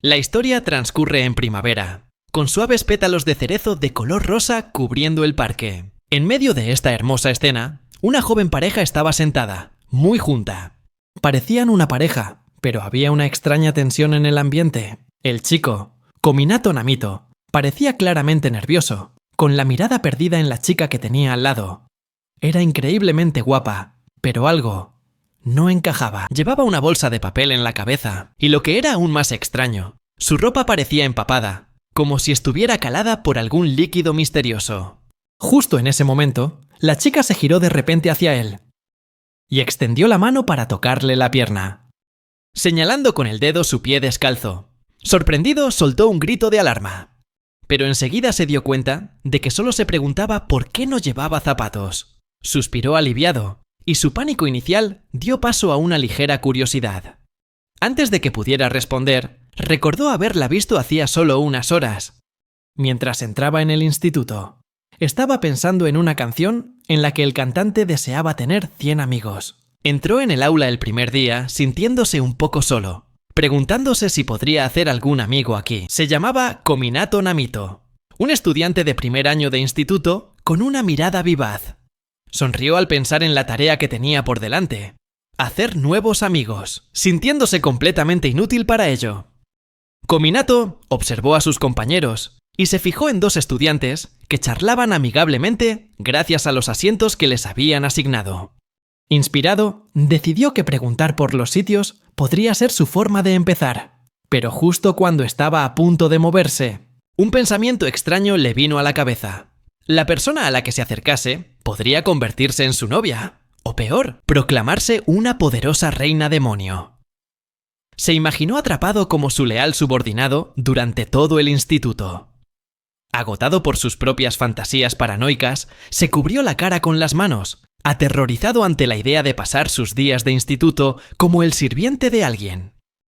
La historia transcurre en primavera, con suaves pétalos de cerezo de color rosa cubriendo el parque. En medio de esta hermosa escena, una joven pareja estaba sentada, muy junta. Parecían una pareja, pero había una extraña tensión en el ambiente. El chico, Kominato Namito, parecía claramente nervioso, con la mirada perdida en la chica que tenía al lado. Era increíblemente guapa, pero algo no encajaba. Llevaba una bolsa de papel en la cabeza, y lo que era aún más extraño, su ropa parecía empapada, como si estuviera calada por algún líquido misterioso. Justo en ese momento, la chica se giró de repente hacia él y extendió la mano para tocarle la pierna, señalando con el dedo su pie descalzo. Sorprendido, soltó un grito de alarma, pero enseguida se dio cuenta de que solo se preguntaba por qué no llevaba zapatos. Suspiró aliviado, y su pánico inicial dio paso a una ligera curiosidad. Antes de que pudiera responder, recordó haberla visto hacía solo unas horas, mientras entraba en el instituto. Estaba pensando en una canción en la que el cantante deseaba tener 100 amigos. Entró en el aula el primer día sintiéndose un poco solo, preguntándose si podría hacer algún amigo aquí. Se llamaba Kominato Namito, un estudiante de primer año de instituto con una mirada vivaz. Sonrió al pensar en la tarea que tenía por delante: hacer nuevos amigos, sintiéndose completamente inútil para ello. Kominato observó a sus compañeros y se fijó en dos estudiantes que charlaban amigablemente gracias a los asientos que les habían asignado. Inspirado, decidió que preguntar por los sitios podría ser su forma de empezar. Pero justo cuando estaba a punto de moverse, un pensamiento extraño le vino a la cabeza. La persona a la que se acercase podría convertirse en su novia, o peor, proclamarse una poderosa reina demonio. Se imaginó atrapado como su leal subordinado durante todo el instituto. Agotado por sus propias fantasías paranoicas, se cubrió la cara con las manos, aterrorizado ante la idea de pasar sus días de instituto como el sirviente de alguien.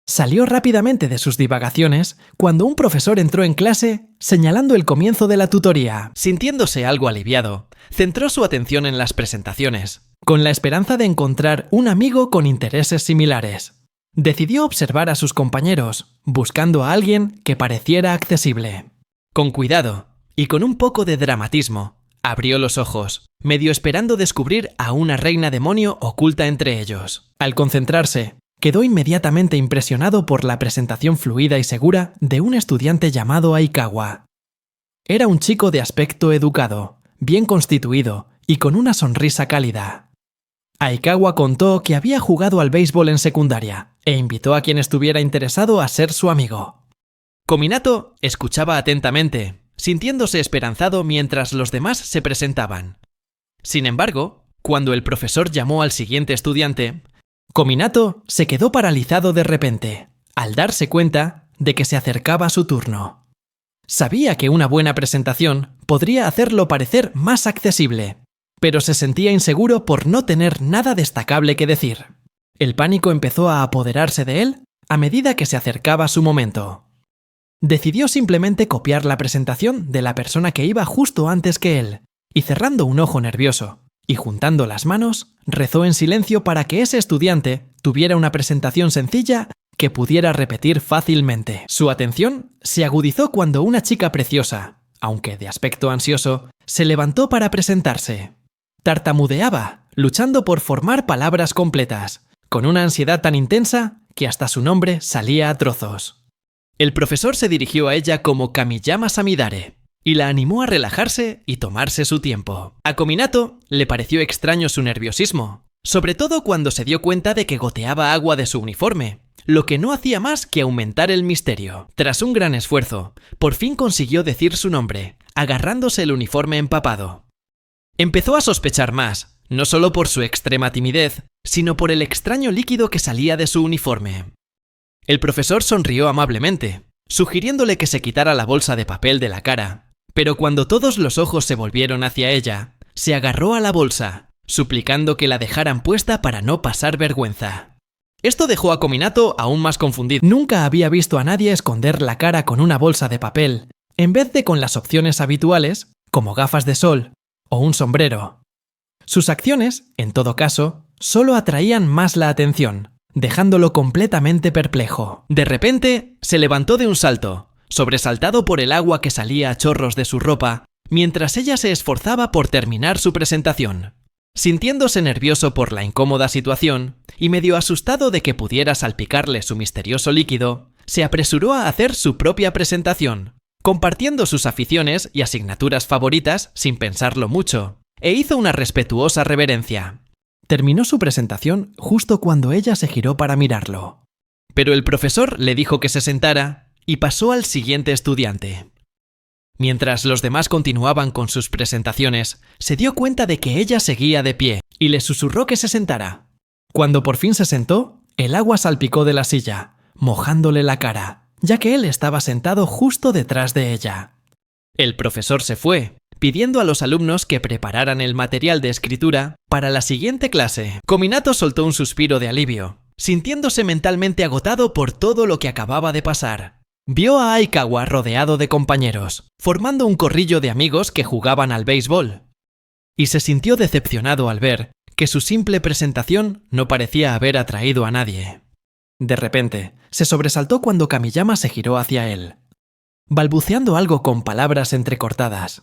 Salió rápidamente de sus divagaciones cuando un profesor entró en clase señalando el comienzo de la tutoría. Sintiéndose algo aliviado, centró su atención en las presentaciones, con la esperanza de encontrar un amigo con intereses similares. Decidió observar a sus compañeros, buscando a alguien que pareciera accesible. Con cuidado y con un poco de dramatismo, abrió los ojos, medio esperando descubrir a una reina demonio oculta entre ellos. Al concentrarse, quedó inmediatamente impresionado por la presentación fluida y segura de un estudiante llamado Aikawa. Era un chico de aspecto educado, bien constituido y con una sonrisa cálida. Aikawa contó que había jugado al béisbol en secundaria e invitó a quien estuviera interesado a ser su amigo. Kominato escuchaba atentamente, sintiéndose esperanzado mientras los demás se presentaban. Sin embargo, cuando el profesor llamó al siguiente estudiante, Kominato se quedó paralizado de repente, al darse cuenta de que se acercaba su turno. Sabía que una buena presentación podría hacerlo parecer más accesible, pero se sentía inseguro por no tener nada destacable que decir. El pánico empezó a apoderarse de él a medida que se acercaba su momento. Decidió simplemente copiar la presentación de la persona que iba justo antes que él, y cerrando un ojo nervioso y juntando las manos, rezó en silencio para que ese estudiante tuviera una presentación sencilla que pudiera repetir fácilmente. Su atención se agudizó cuando una chica preciosa, aunque de aspecto ansioso, se levantó para presentarse. Tartamudeaba, luchando por formar palabras completas, con una ansiedad tan intensa que hasta su nombre salía a trozos. El profesor se dirigió a ella como Kamiyama Samidare y la animó a relajarse y tomarse su tiempo. A Kominato le pareció extraño su nerviosismo, sobre todo cuando se dio cuenta de que goteaba agua de su uniforme, lo que no hacía más que aumentar el misterio. Tras un gran esfuerzo, por fin consiguió decir su nombre, agarrándose el uniforme empapado. Empezó a sospechar más, no solo por su extrema timidez, sino por el extraño líquido que salía de su uniforme. El profesor sonrió amablemente, sugiriéndole que se quitara la bolsa de papel de la cara, pero cuando todos los ojos se volvieron hacia ella, se agarró a la bolsa, suplicando que la dejaran puesta para no pasar vergüenza. Esto dejó a Kominato aún más confundido. Nunca había visto a nadie esconder la cara con una bolsa de papel, en vez de con las opciones habituales, como gafas de sol o un sombrero. Sus acciones, en todo caso, solo atraían más la atención, dejándolo completamente perplejo. De repente, se levantó de un salto, sobresaltado por el agua que salía a chorros de su ropa, mientras ella se esforzaba por terminar su presentación. Sintiéndose nervioso por la incómoda situación y medio asustado de que pudiera salpicarle su misterioso líquido, se apresuró a hacer su propia presentación, compartiendo sus aficiones y asignaturas favoritas sin pensarlo mucho, e hizo una respetuosa reverencia. Terminó su presentación justo cuando ella se giró para mirarlo. Pero el profesor le dijo que se sentara y pasó al siguiente estudiante. Mientras los demás continuaban con sus presentaciones, se dio cuenta de que ella seguía de pie y le susurró que se sentara. Cuando por fin se sentó, el agua salpicó de la silla, mojándole la cara, ya que él estaba sentado justo detrás de ella. El profesor se fue, pidiendo a los alumnos que prepararan el material de escritura para la siguiente clase. Kominato soltó un suspiro de alivio, sintiéndose mentalmente agotado por todo lo que acababa de pasar. Vio a Aikawa rodeado de compañeros, formando un corrillo de amigos que jugaban al béisbol. Y se sintió decepcionado al ver que su simple presentación no parecía haber atraído a nadie. De repente, se sobresaltó cuando Kamiyama se giró hacia él, balbuceando algo con palabras entrecortadas.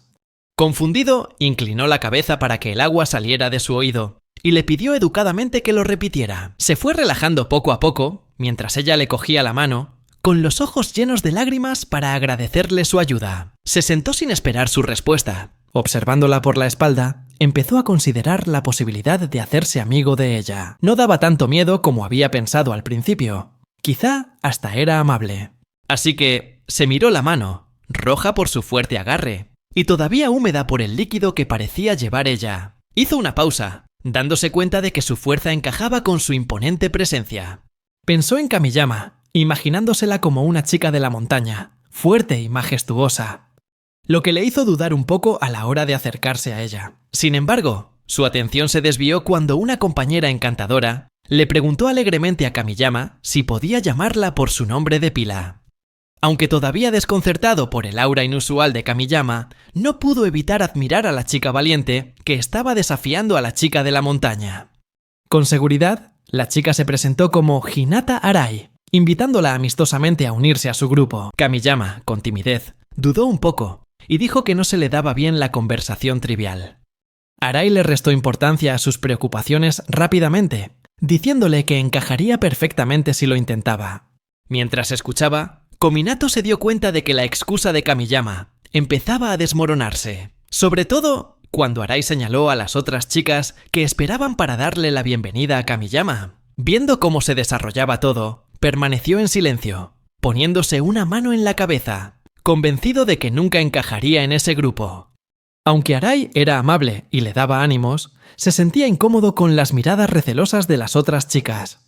Confundido, inclinó la cabeza para que el agua saliera de su oído y le pidió educadamente que lo repitiera. Se fue relajando poco a poco, mientras ella le cogía la mano, con los ojos llenos de lágrimas para agradecerle su ayuda. Se sentó sin esperar su respuesta. Observándola por la espalda, empezó a considerar la posibilidad de hacerse amigo de ella. No daba tanto miedo como había pensado al principio. Quizá hasta era amable. Así que se miró la mano, roja por su fuerte agarre, y todavía húmeda por el líquido que parecía llevar ella. Hizo una pausa, dándose cuenta de que su fuerza encajaba con su imponente presencia. Pensó en Kamiyama, imaginándosela como una chica de la montaña, fuerte y majestuosa, lo que le hizo dudar un poco a la hora de acercarse a ella. Sin embargo, su atención se desvió cuando una compañera encantadora le preguntó alegremente a Kamiyama si podía llamarla por su nombre de pila. Aunque todavía desconcertado por el aura inusual de Kamiyama, no pudo evitar admirar a la chica valiente que estaba desafiando a la chica de la montaña. Con seguridad, la chica se presentó como Hinata Arai, invitándola amistosamente a unirse a su grupo. Kamiyama, con timidez, dudó un poco y dijo que no se le daba bien la conversación trivial. Arai le restó importancia a sus preocupaciones rápidamente, diciéndole que encajaría perfectamente si lo intentaba. Mientras escuchaba, Kominato se dio cuenta de que la excusa de Kamiyama empezaba a desmoronarse, sobre todo cuando Arai señaló a las otras chicas que esperaban para darle la bienvenida a Kamiyama. Viendo cómo se desarrollaba todo, permaneció en silencio, poniéndose una mano en la cabeza, convencido de que nunca encajaría en ese grupo. Aunque Arai era amable y le daba ánimos, se sentía incómodo con las miradas recelosas de las otras chicas.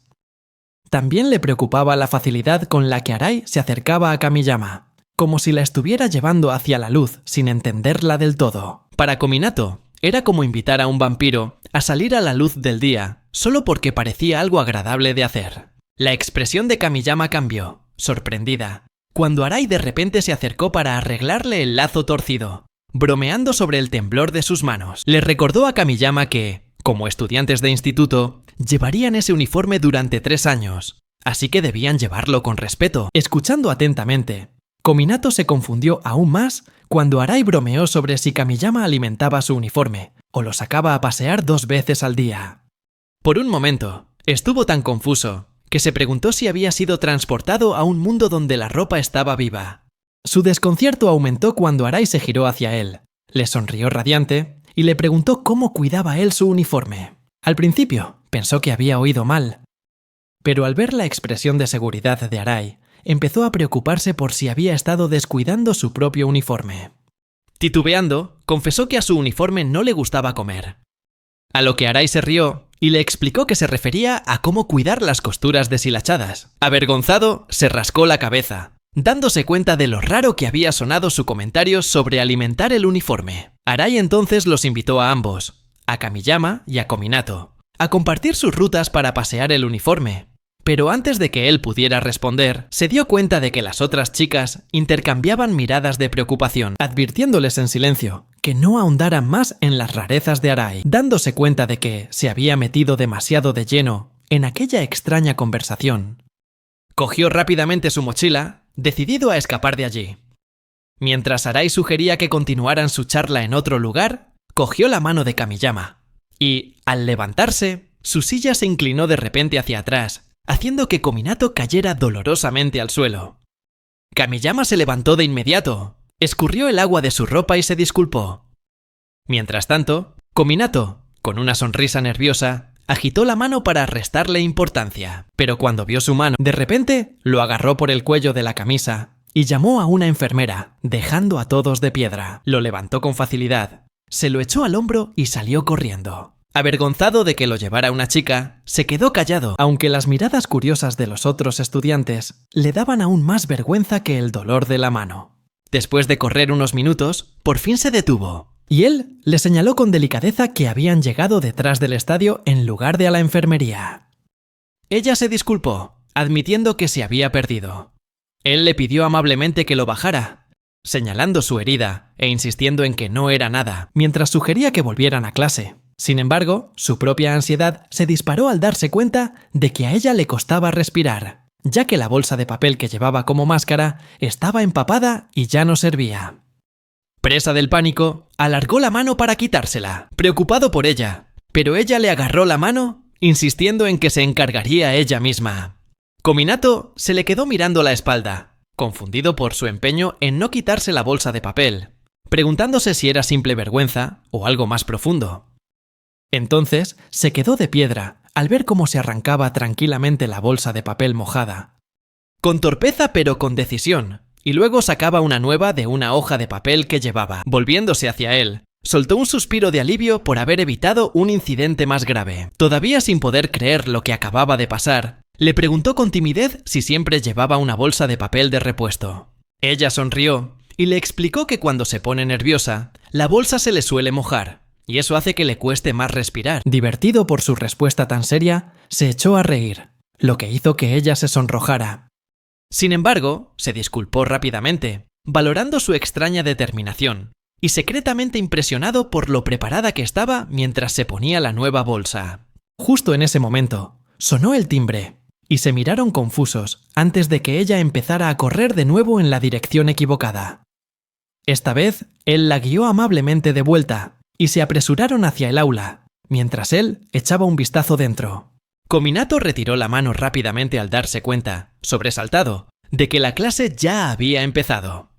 También le preocupaba la facilidad con la que Arai se acercaba a Kamiyama, como si la estuviera llevando hacia la luz sin entenderla del todo. Para Kominato, era como invitar a un vampiro a salir a la luz del día, solo porque parecía algo agradable de hacer. La expresión de Kamiyama cambió, sorprendida, cuando Arai de repente se acercó para arreglarle el lazo torcido, bromeando sobre el temblor de sus manos. Le recordó a Kamiyama que, como estudiantes de instituto, llevarían ese uniforme durante 3 años, así que debían llevarlo con respeto. Escuchando atentamente, Kominato se confundió aún más cuando Arai bromeó sobre si Kamiyama alimentaba su uniforme o lo sacaba a pasear 2 veces al día. Por un momento, estuvo tan confuso que se preguntó si había sido transportado a un mundo donde la ropa estaba viva. Su desconcierto aumentó cuando Arai se giró hacia él, le sonrió radiante y le preguntó cómo cuidaba él su uniforme. Al principio, pensó que había oído mal, pero al ver la expresión de seguridad de Arai, empezó a preocuparse por si había estado descuidando su propio uniforme. Titubeando, confesó que a su uniforme no le gustaba comer. A lo que Arai se rió y le explicó que se refería a cómo cuidar las costuras deshilachadas. Avergonzado, se rascó la cabeza, dándose cuenta de lo raro que había sonado su comentario sobre alimentar el uniforme. Arai entonces los invitó a ambos, a Kamiyama y a Kominato, a compartir sus rutas para pasear el uniforme. Pero antes de que él pudiera responder, se dio cuenta de que las otras chicas intercambiaban miradas de preocupación, advirtiéndoles en silencio que no ahondaran más en las rarezas de Arai. Dándose cuenta de que se había metido demasiado de lleno en aquella extraña conversación. Cogió rápidamente su mochila, decidido a escapar de allí. Mientras Arai sugería que continuaran su charla en otro lugar, cogió la mano de Kamiyama y, al levantarse, su silla se inclinó de repente hacia atrás, haciendo que Kominato cayera dolorosamente al suelo. Kamiyama se levantó de inmediato, escurrió el agua de su ropa y se disculpó. Mientras tanto, Kominato, con una sonrisa nerviosa, agitó la mano para restarle importancia, pero cuando vio su mano, de repente lo agarró por el cuello de la camisa y llamó a una enfermera, dejando a todos de piedra. Lo levantó con facilidad, se lo echó al hombro y salió corriendo. Avergonzado de que lo llevara una chica, se quedó callado, aunque las miradas curiosas de los otros estudiantes le daban aún más vergüenza que el dolor de la mano. Después de correr unos minutos, por fin se detuvo, y él le señaló con delicadeza que habían llegado detrás del estadio en lugar de a la enfermería. Ella se disculpó, admitiendo que se había perdido. Él le pidió amablemente que lo bajara, señalando su herida e insistiendo en que no era nada, mientras sugería que volvieran a clase. Sin embargo, su propia ansiedad se disparó al darse cuenta de que a ella le costaba respirar, ya que la bolsa de papel que llevaba como máscara estaba empapada y ya no servía. Presa del pánico, alargó la mano para quitársela, preocupado por ella, pero ella le agarró la mano, insistiendo en que se encargaría ella misma. Kominato se le quedó mirando la espalda, confundido por su empeño en no quitarse la bolsa de papel, preguntándose si era simple vergüenza o algo más profundo. Entonces se quedó de piedra al ver cómo se arrancaba tranquilamente la bolsa de papel mojada. Con torpeza pero con decisión, y luego sacaba una nueva de una hoja de papel que llevaba. Volviéndose hacia él, soltó un suspiro de alivio por haber evitado un incidente más grave. Todavía sin poder creer lo que acababa de pasar, le preguntó con timidez si siempre llevaba una bolsa de papel de repuesto. Ella sonrió y le explicó que cuando se pone nerviosa, la bolsa se le suele mojar, y eso hace que le cueste más respirar. Divertido por su respuesta tan seria, se echó a reír, lo que hizo que ella se sonrojara. Sin embargo, se disculpó rápidamente, valorando su extraña determinación, y secretamente impresionado por lo preparada que estaba mientras se ponía la nueva bolsa. Justo en ese momento, sonó el timbre, y se miraron confusos antes de que ella empezara a correr de nuevo en la dirección equivocada. Esta vez, él la guió amablemente de vuelta, y se apresuraron hacia el aula, mientras él echaba un vistazo dentro. Kominato retiró la mano rápidamente al darse cuenta, sobresaltado, de que la clase ya había empezado.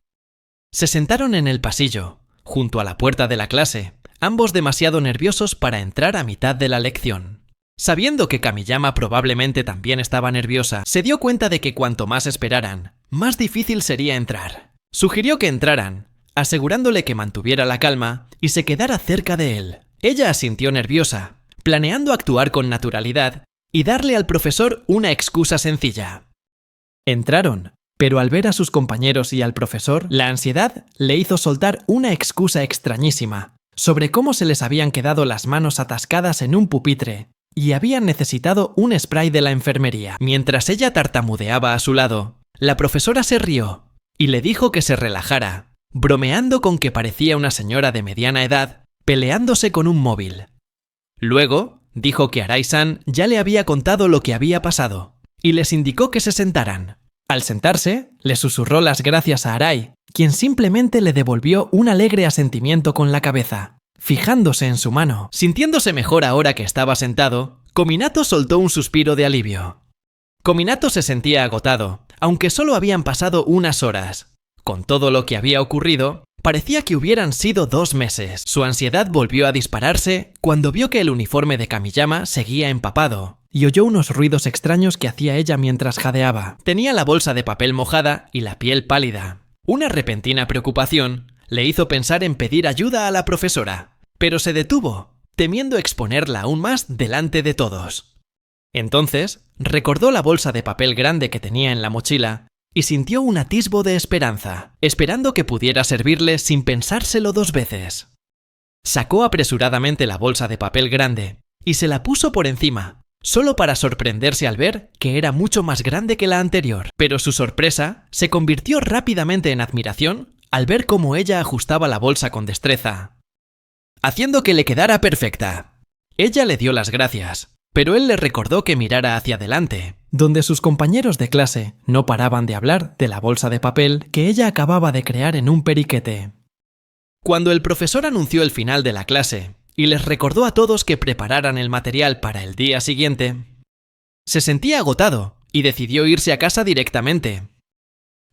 Se sentaron en el pasillo, junto a la puerta de la clase, ambos demasiado nerviosos para entrar a mitad de la lección. Sabiendo que Kamiyama probablemente también estaba nerviosa, se dio cuenta de que cuanto más esperaran, más difícil sería entrar. Sugirió que entraran, asegurándole que mantuviera la calma y se quedara cerca de él. Ella asintió nerviosa, planeando actuar con naturalidad y darle al profesor una excusa sencilla. Entraron, pero al ver a sus compañeros y al profesor, la ansiedad le hizo soltar una excusa extrañísima sobre cómo se les habían quedado las manos atascadas en un pupitre y habían necesitado un spray de la enfermería. Mientras ella tartamudeaba a su lado, la profesora se rió y le dijo que se relajara, bromeando con que parecía una señora de mediana edad peleándose con un móvil. Luego, dijo que Arai-san ya le había contado lo que había pasado y les indicó que se sentaran. Al sentarse, le susurró las gracias a Arai, quien simplemente le devolvió un alegre asentimiento con la cabeza, fijándose en su mano. Sintiéndose mejor ahora que estaba sentado, Kominato soltó un suspiro de alivio. Kominato se sentía agotado, aunque solo habían pasado unas horas. Con todo lo que había ocurrido, parecía que hubieran sido 2 meses. Su ansiedad volvió a dispararse cuando vio que el uniforme de Kamiyama seguía empapado y oyó unos ruidos extraños que hacía ella mientras jadeaba. Tenía la bolsa de papel mojada y la piel pálida. Una repentina preocupación le hizo pensar en pedir ayuda a la profesora, pero se detuvo, temiendo exponerla aún más delante de todos. Entonces, recordó la bolsa de papel grande que tenía en la mochila y sintió un atisbo de esperanza, esperando que pudiera servirle sin pensárselo 2 veces. Sacó apresuradamente la bolsa de papel grande y se la puso por encima, solo para sorprenderse al ver que era mucho más grande que la anterior. Pero su sorpresa se convirtió rápidamente en admiración al ver cómo ella ajustaba la bolsa con destreza, haciendo que le quedara perfecta. Ella le dio las gracias, pero él le recordó que mirara hacia adelante, donde sus compañeros de clase no paraban de hablar de la bolsa de papel que ella acababa de crear en un periquete. Cuando el profesor anunció el final de la clase y les recordó a todos que prepararan el material para el día siguiente, se sentía agotado y decidió irse a casa directamente.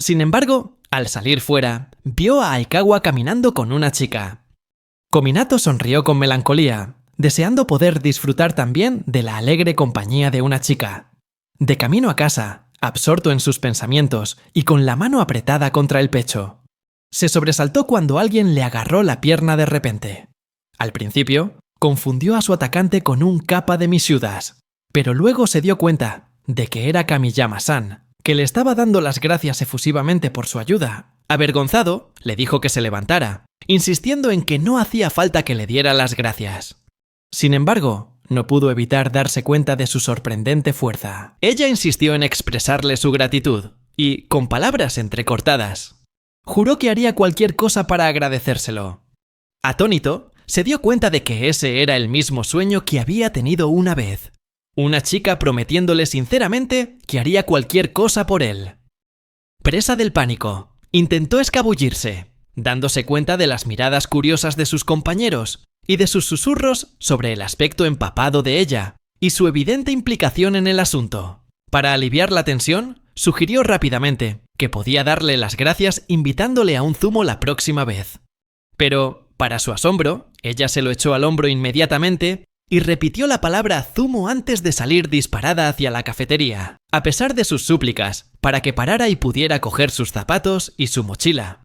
Sin embargo, al salir fuera, vio a Aikawa caminando con una chica. Kominato sonrió con melancolía, deseando poder disfrutar también de la alegre compañía de una chica. De camino a casa, absorto en sus pensamientos y con la mano apretada contra el pecho, se sobresaltó cuando alguien le agarró la pierna de repente. Al principio, confundió a su atacante con un kappa de Misudas, pero luego se dio cuenta de que era Kamiyama-san, que le estaba dando las gracias efusivamente por su ayuda. Avergonzado, le dijo que se levantara, insistiendo en que no hacía falta que le diera las gracias. Sin embargo, no pudo evitar darse cuenta de su sorprendente fuerza. Ella insistió en expresarle su gratitud y, con palabras entrecortadas, juró que haría cualquier cosa para agradecérselo. Atónito, se dio cuenta de que ese era el mismo sueño que había tenido una vez. Una chica prometiéndole sinceramente que haría cualquier cosa por él. Presa del pánico, intentó escabullirse, dándose cuenta de las miradas curiosas de sus compañeros y de sus susurros sobre el aspecto empapado de ella y su evidente implicación en el asunto. Para aliviar la tensión, sugirió rápidamente que podía darle las gracias invitándole a un zumo la próxima vez. Pero, para su asombro, ella se lo echó al hombro inmediatamente y repitió la palabra zumo antes de salir disparada hacia la cafetería, a pesar de sus súplicas, para que parara y pudiera coger sus zapatos y su mochila.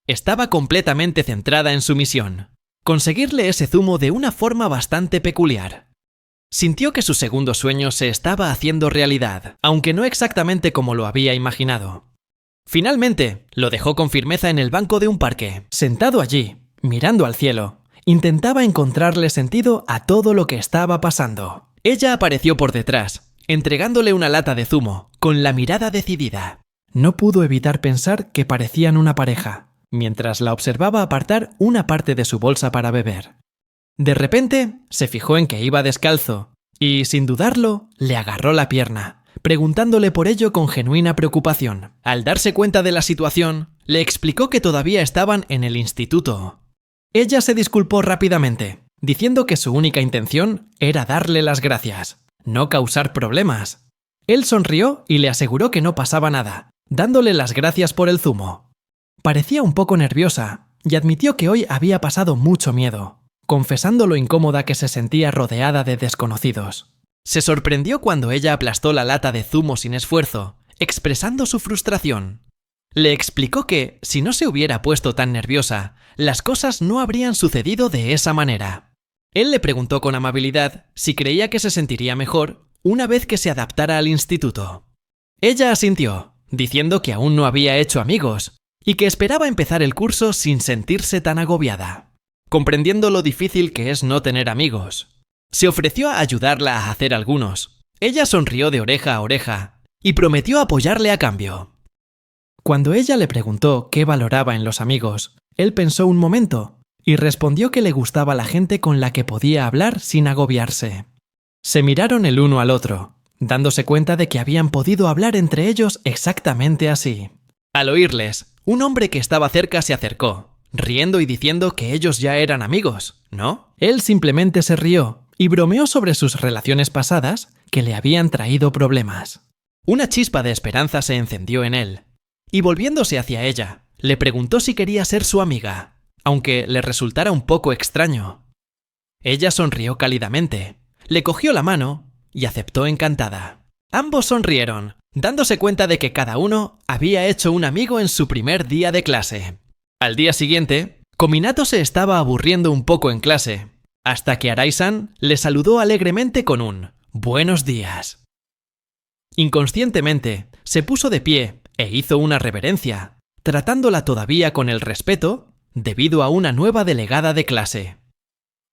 Estaba completamente centrada en su misión, conseguirle ese zumo de una forma bastante peculiar. Sintió que su segundo sueño se estaba haciendo realidad, aunque no exactamente como lo había imaginado. Finalmente, lo dejó con firmeza en el banco de un parque, sentado allí, mirando al cielo. Intentaba encontrarle sentido a todo lo que estaba pasando. Ella apareció por detrás, entregándole una lata de zumo, con la mirada decidida. No pudo evitar pensar que parecían una pareja, mientras la observaba apartar una parte de su bolsa para beber. De repente, se fijó en que iba descalzo, y, sin dudarlo, le agarró la pierna, preguntándole por ello con genuina preocupación. Al darse cuenta de la situación, le explicó que todavía estaban en el instituto. Ella se disculpó rápidamente, diciendo que su única intención era darle las gracias, no causar problemas. Él sonrió y le aseguró que no pasaba nada, dándole las gracias por el zumo. Parecía un poco nerviosa y admitió que hoy había pasado mucho miedo, confesando lo incómoda que se sentía rodeada de desconocidos. Se sorprendió cuando ella aplastó la lata de zumo sin esfuerzo, expresando su frustración. Le explicó que, si no se hubiera puesto tan nerviosa, las cosas no habrían sucedido de esa manera. Él le preguntó con amabilidad si creía que se sentiría mejor una vez que se adaptara al instituto. Ella asintió, diciendo que aún no había hecho amigos y que esperaba empezar el curso sin sentirse tan agobiada, comprendiendo lo difícil que es no tener amigos. Se ofreció a ayudarla a hacer algunos. Ella sonrió de oreja a oreja y prometió apoyarle a cambio. Cuando ella le preguntó qué valoraba en los amigos, él pensó un momento y respondió que le gustaba la gente con la que podía hablar sin agobiarse. Se miraron el uno al otro, dándose cuenta de que habían podido hablar entre ellos exactamente así. Al oírles, un hombre que estaba cerca se acercó, riendo y diciendo que ellos ya eran amigos, ¿no? Él simplemente se rió y bromeó sobre sus relaciones pasadas que le habían traído problemas. Una chispa de esperanza se encendió en él. Y volviéndose hacia ella, le preguntó si quería ser su amiga, aunque le resultara un poco extraño. Ella sonrió cálidamente, le cogió la mano y aceptó encantada. Ambos sonrieron, dándose cuenta de que cada uno había hecho un amigo en su primer día de clase. Al día siguiente, Kominato se estaba aburriendo un poco en clase, hasta que Arai-san le saludó alegremente con un «Buenos días». Inconscientemente, se puso de pie e hizo una reverencia, tratándola todavía con el respeto debido a una nueva delegada de clase.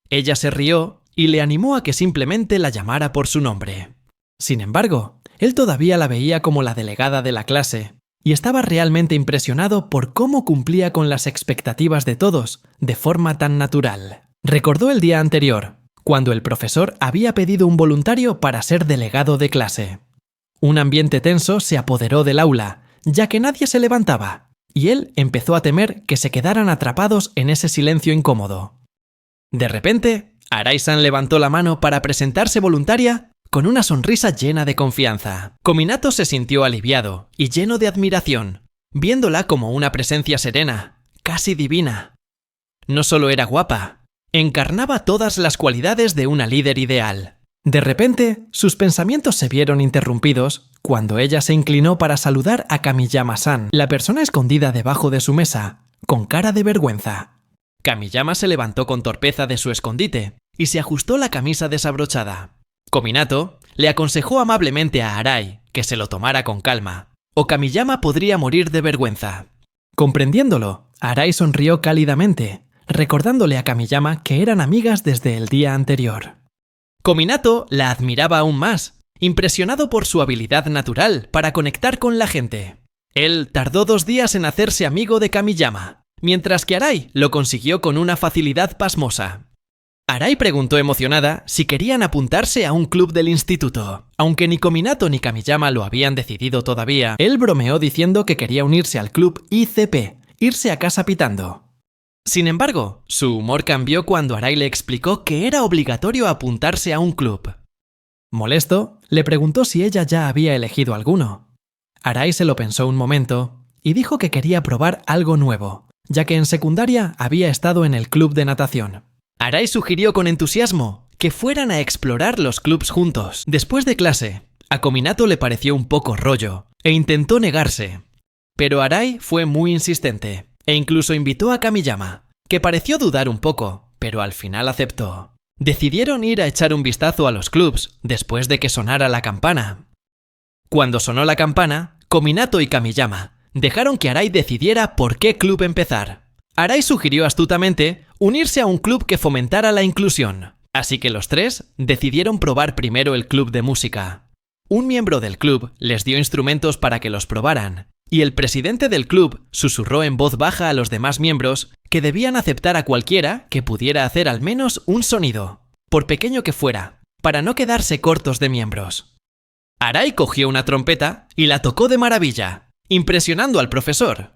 Ella se rió y le animó a que simplemente la llamara por su nombre. Sin embargo, él todavía la veía como la delegada de la clase y estaba realmente impresionado por cómo cumplía con las expectativas de todos de forma tan natural. Recordó el día anterior, cuando el profesor había pedido un voluntario para ser delegado de clase. Un ambiente tenso se apoderó del aula, ya que nadie se levantaba, y él empezó a temer que se quedaran atrapados en ese silencio incómodo. De repente, Arai-san levantó la mano para presentarse voluntaria con una sonrisa llena de confianza. Kominato se sintió aliviado y lleno de admiración, viéndola como una presencia serena, casi divina. No solo era guapa, encarnaba todas las cualidades de una líder ideal. De repente, sus pensamientos se vieron interrumpidos cuando ella se inclinó para saludar a Kamiyama-san, la persona escondida debajo de su mesa, con cara de vergüenza. Kamiyama se levantó con torpeza de su escondite y se ajustó la camisa desabrochada. Kominato le aconsejó amablemente a Arai que se lo tomara con calma, o Kamiyama podría morir de vergüenza. Comprendiéndolo, Arai sonrió cálidamente, recordándole a Kamiyama que eran amigas desde el día anterior. Kominato la admiraba aún más, impresionado por su habilidad natural para conectar con la gente. Él tardó 2 días en hacerse amigo de Kamiyama, mientras que Arai lo consiguió con una facilidad pasmosa. Arai preguntó emocionada si querían apuntarse a un club del instituto. Aunque ni Kominato ni Kamiyama lo habían decidido todavía, él bromeó diciendo que quería unirse al club ICP, irse a casa pitando. Sin embargo, su humor cambió cuando Arai le explicó que era obligatorio apuntarse a un club. Molesto, le preguntó si ella ya había elegido alguno. Arai se lo pensó un momento y dijo que quería probar algo nuevo, ya que en secundaria había estado en el club de natación. Arai sugirió con entusiasmo que fueran a explorar los clubs juntos. Después de clase, a Kominato le pareció un poco rollo e intentó negarse. Pero Arai fue muy insistente e incluso invitó a Kamiyama, que pareció dudar un poco, pero al final aceptó. Decidieron ir a echar un vistazo a los clubs después de que sonara la campana. Cuando sonó la campana, Kominato y Kamiyama dejaron que Arai decidiera por qué club empezar. Arai sugirió astutamente unirse a un club que fomentara la inclusión, así que los 3 decidieron probar primero el club de música. Un miembro del club les dio instrumentos para que los probaran, y el presidente del club susurró en voz baja a los demás miembros que debían aceptar a cualquiera que pudiera hacer al menos un sonido, por pequeño que fuera, para no quedarse cortos de miembros. Arai cogió una trompeta y la tocó de maravilla, impresionando al profesor,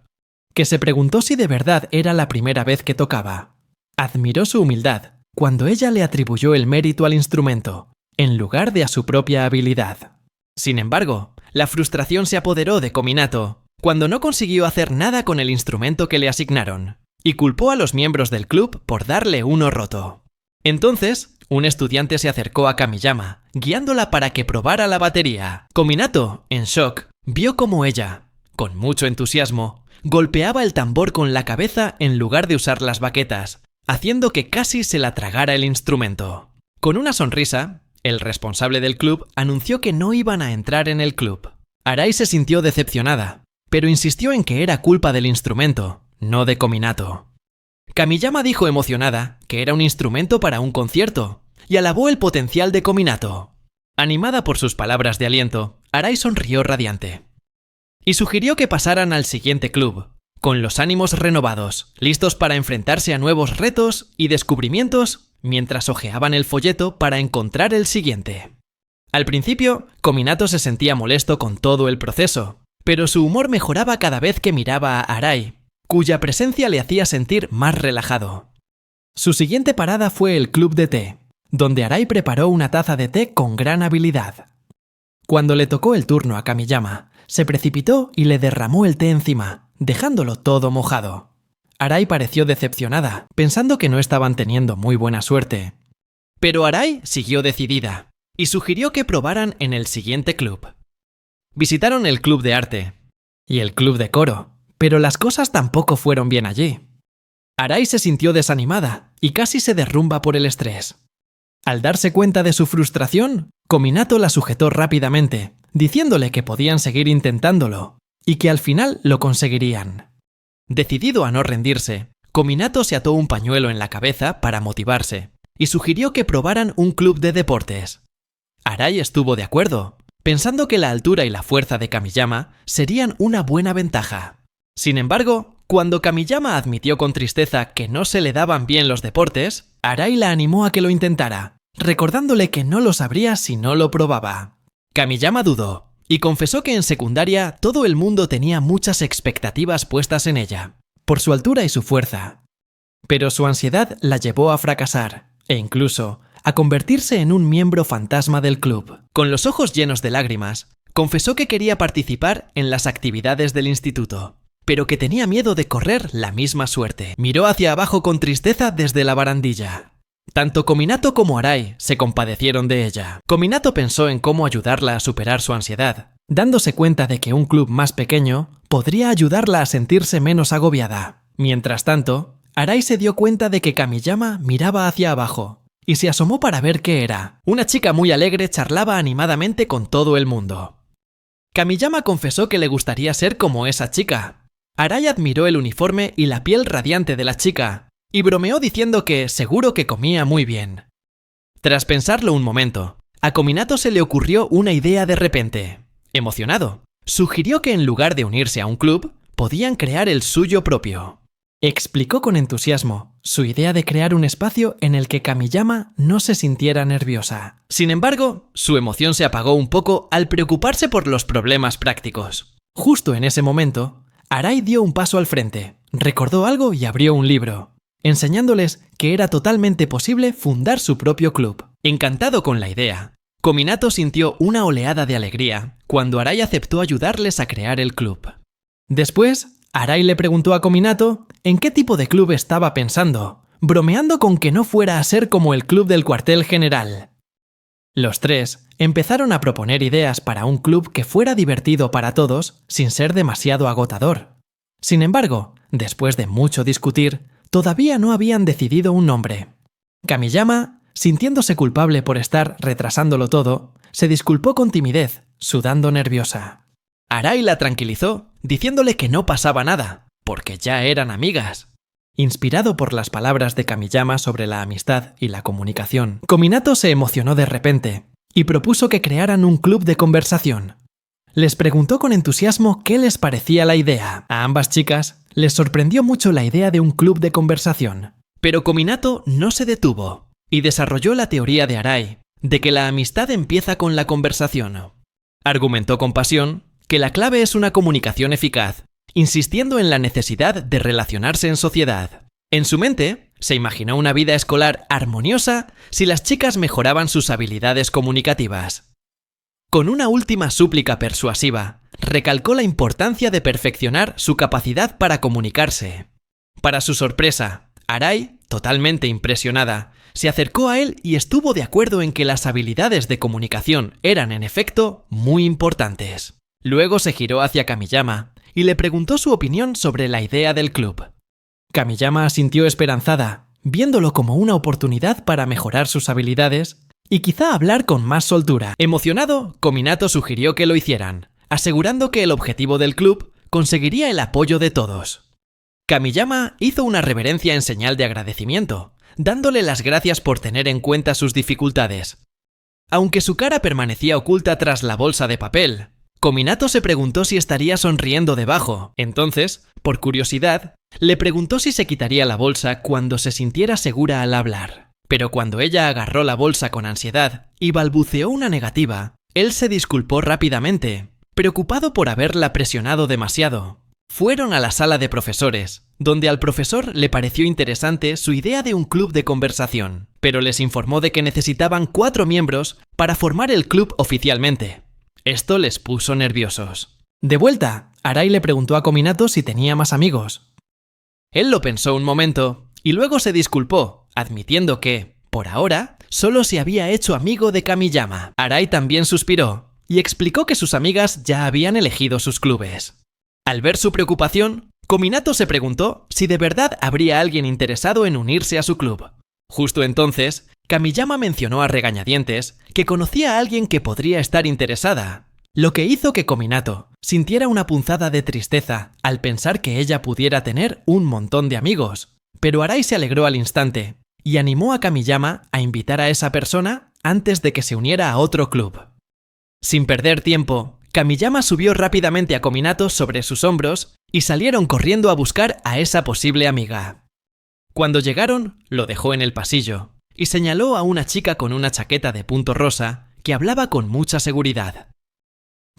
que se preguntó si de verdad era la primera vez que tocaba. Admiró su humildad cuando ella le atribuyó el mérito al instrumento, en lugar de a su propia habilidad. Sin embargo, la frustración se apoderó de Kominato cuando no consiguió hacer nada con el instrumento que le asignaron, y culpó a los miembros del club por darle uno roto. Entonces, un estudiante se acercó a Kamiyama, guiándola para que probara la batería. Kominato, en shock, vio cómo ella, con mucho entusiasmo, golpeaba el tambor con la cabeza en lugar de usar las baquetas, haciendo que casi se la tragara el instrumento. Con una sonrisa, el responsable del club anunció que no iban a entrar en el club. Arai se sintió decepcionada, pero insistió en que era culpa del instrumento, no de Kominato. Kamiyama dijo emocionada que era un instrumento para un concierto y alabó el potencial de Kominato. Animada por sus palabras de aliento, Arai sonrió radiante y sugirió que pasaran al siguiente club, con los ánimos renovados, listos para enfrentarse a nuevos retos y descubrimientos mientras hojeaban el folleto para encontrar el siguiente. Al principio, Kominato se sentía molesto con todo el proceso, pero su humor mejoraba cada vez que miraba a Arai, cuya presencia le hacía sentir más relajado. Su siguiente parada fue el club de té, donde Arai preparó una taza de té con gran habilidad. Cuando le tocó el turno a Kamiyama, se precipitó y le derramó el té encima, dejándolo todo mojado. Arai pareció decepcionada, pensando que no estaban teniendo muy buena suerte. Pero Arai siguió decidida, y sugirió que probaran en el siguiente club. Visitaron el club de arte y el club de coro, pero las cosas tampoco fueron bien allí. Arai se sintió desanimada y casi se derrumba por el estrés. Al darse cuenta de su frustración, Kominato la sujetó rápidamente, diciéndole que podían seguir intentándolo y que al final lo conseguirían. Decidido a no rendirse, Kominato se ató un pañuelo en la cabeza para motivarse y sugirió que probaran un club de deportes. Arai estuvo de acuerdo, pensando que la altura y la fuerza de Kamiyama serían una buena ventaja. Sin embargo, cuando Kamiyama admitió con tristeza que no se le daban bien los deportes, Arai la animó a que lo intentara, recordándole que no lo sabría si no lo probaba. Kamiyama dudó y confesó que en secundaria todo el mundo tenía muchas expectativas puestas en ella, por su altura y su fuerza. Pero su ansiedad la llevó a fracasar, e incluso a convertirse en un miembro fantasma del club. Con los ojos llenos de lágrimas, confesó que quería participar en las actividades del instituto, pero que tenía miedo de correr la misma suerte. Miró hacia abajo con tristeza desde la barandilla. Tanto Kominato como Arai se compadecieron de ella. Kominato pensó en cómo ayudarla a superar su ansiedad, dándose cuenta de que un club más pequeño podría ayudarla a sentirse menos agobiada. Mientras tanto, Arai se dio cuenta de que Kamiyama miraba hacia abajo y se asomó para ver qué era. Una chica muy alegre charlaba animadamente con todo el mundo. Kamiyama confesó que le gustaría ser como esa chica. Arai admiró el uniforme y la piel radiante de la chica, y bromeó diciendo que seguro que comía muy bien. Tras pensarlo un momento, a Kominato se le ocurrió una idea de repente. Emocionado, sugirió que en lugar de unirse a un club, podían crear el suyo propio. Explicó con entusiasmo su idea de crear un espacio en el que Kamiyama no se sintiera nerviosa. Sin embargo, su emoción se apagó un poco al preocuparse por los problemas prácticos. Justo en ese momento, Arai dio un paso al frente, recordó algo y abrió un libro, enseñándoles que era totalmente posible fundar su propio club. Encantado con la idea, Kominato sintió una oleada de alegría cuando Arai aceptó ayudarles a crear el club. Después, Arai le preguntó a Kominato en qué tipo de club estaba pensando, bromeando con que no fuera a ser como el club del cuartel general. Los tres empezaron a proponer ideas para un club que fuera divertido para todos sin ser demasiado agotador. Sin embargo, después de mucho discutir, todavía no habían decidido un nombre. Kamiyama, sintiéndose culpable por estar retrasándolo todo, se disculpó con timidez, sudando nerviosa. Arai la tranquilizó, diciéndole que no pasaba nada, porque ya eran amigas. Inspirado por las palabras de Kamiyama sobre la amistad y la comunicación, Kominato se emocionó de repente y propuso que crearan un club de conversación. Les preguntó con entusiasmo qué les parecía la idea. A ambas chicas les sorprendió mucho la idea de un club de conversación. Pero Kominato no se detuvo y desarrolló la teoría de Arai de que la amistad empieza con la conversación. Argumentó con pasión que la clave es una comunicación eficaz, insistiendo en la necesidad de relacionarse en sociedad. En su mente, se imaginó una vida escolar armoniosa si las chicas mejoraban sus habilidades comunicativas. Con una última súplica persuasiva, recalcó la importancia de perfeccionar su capacidad para comunicarse. Para su sorpresa, Arai, totalmente impresionada, se acercó a él y estuvo de acuerdo en que las habilidades de comunicación eran, en efecto, muy importantes. Luego se giró hacia Kamiyama y le preguntó su opinión sobre la idea del club. Kamiyama asintió esperanzada, viéndolo como una oportunidad para mejorar sus habilidades y quizá hablar con más soltura. Emocionado, Kominato sugirió que lo hicieran, asegurando que el objetivo del club conseguiría el apoyo de todos. Kamiyama hizo una reverencia en señal de agradecimiento, dándole las gracias por tener en cuenta sus dificultades. Aunque su cara permanecía oculta tras la bolsa de papel, Kominato se preguntó si estaría sonriendo debajo. Entonces, por curiosidad, le preguntó si se quitaría la bolsa cuando se sintiera segura al hablar. Pero cuando ella agarró la bolsa con ansiedad y balbuceó una negativa, él se disculpó rápidamente, preocupado por haberla presionado demasiado. Fueron a la sala de profesores, donde al profesor le pareció interesante su idea de un club de conversación, pero les informó de que necesitaban 4 miembros para formar el club oficialmente. Esto les puso nerviosos. De vuelta, Arai le preguntó a Kominato si tenía más amigos. Él lo pensó un momento y luego se disculpó, admitiendo que, por ahora, solo se había hecho amigo de Kamiyama. Arai también suspiró y explicó que sus amigas ya habían elegido sus clubes. Al ver su preocupación, Kominato se preguntó si de verdad habría alguien interesado en unirse a su club. Justo entonces, Kamiyama mencionó a regañadientes que conocía a alguien que podría estar interesada, lo que hizo que Kominato sintiera una punzada de tristeza al pensar que ella pudiera tener un montón de amigos. Pero Arai se alegró al instante y animó a Kamiyama a invitar a esa persona antes de que se uniera a otro club. Sin perder tiempo, Kamiyama subió rápidamente a Kominato sobre sus hombros y salieron corriendo a buscar a esa posible amiga. Cuando llegaron, lo dejó en el pasillo y señaló a una chica con una chaqueta de punto rosa que hablaba con mucha seguridad.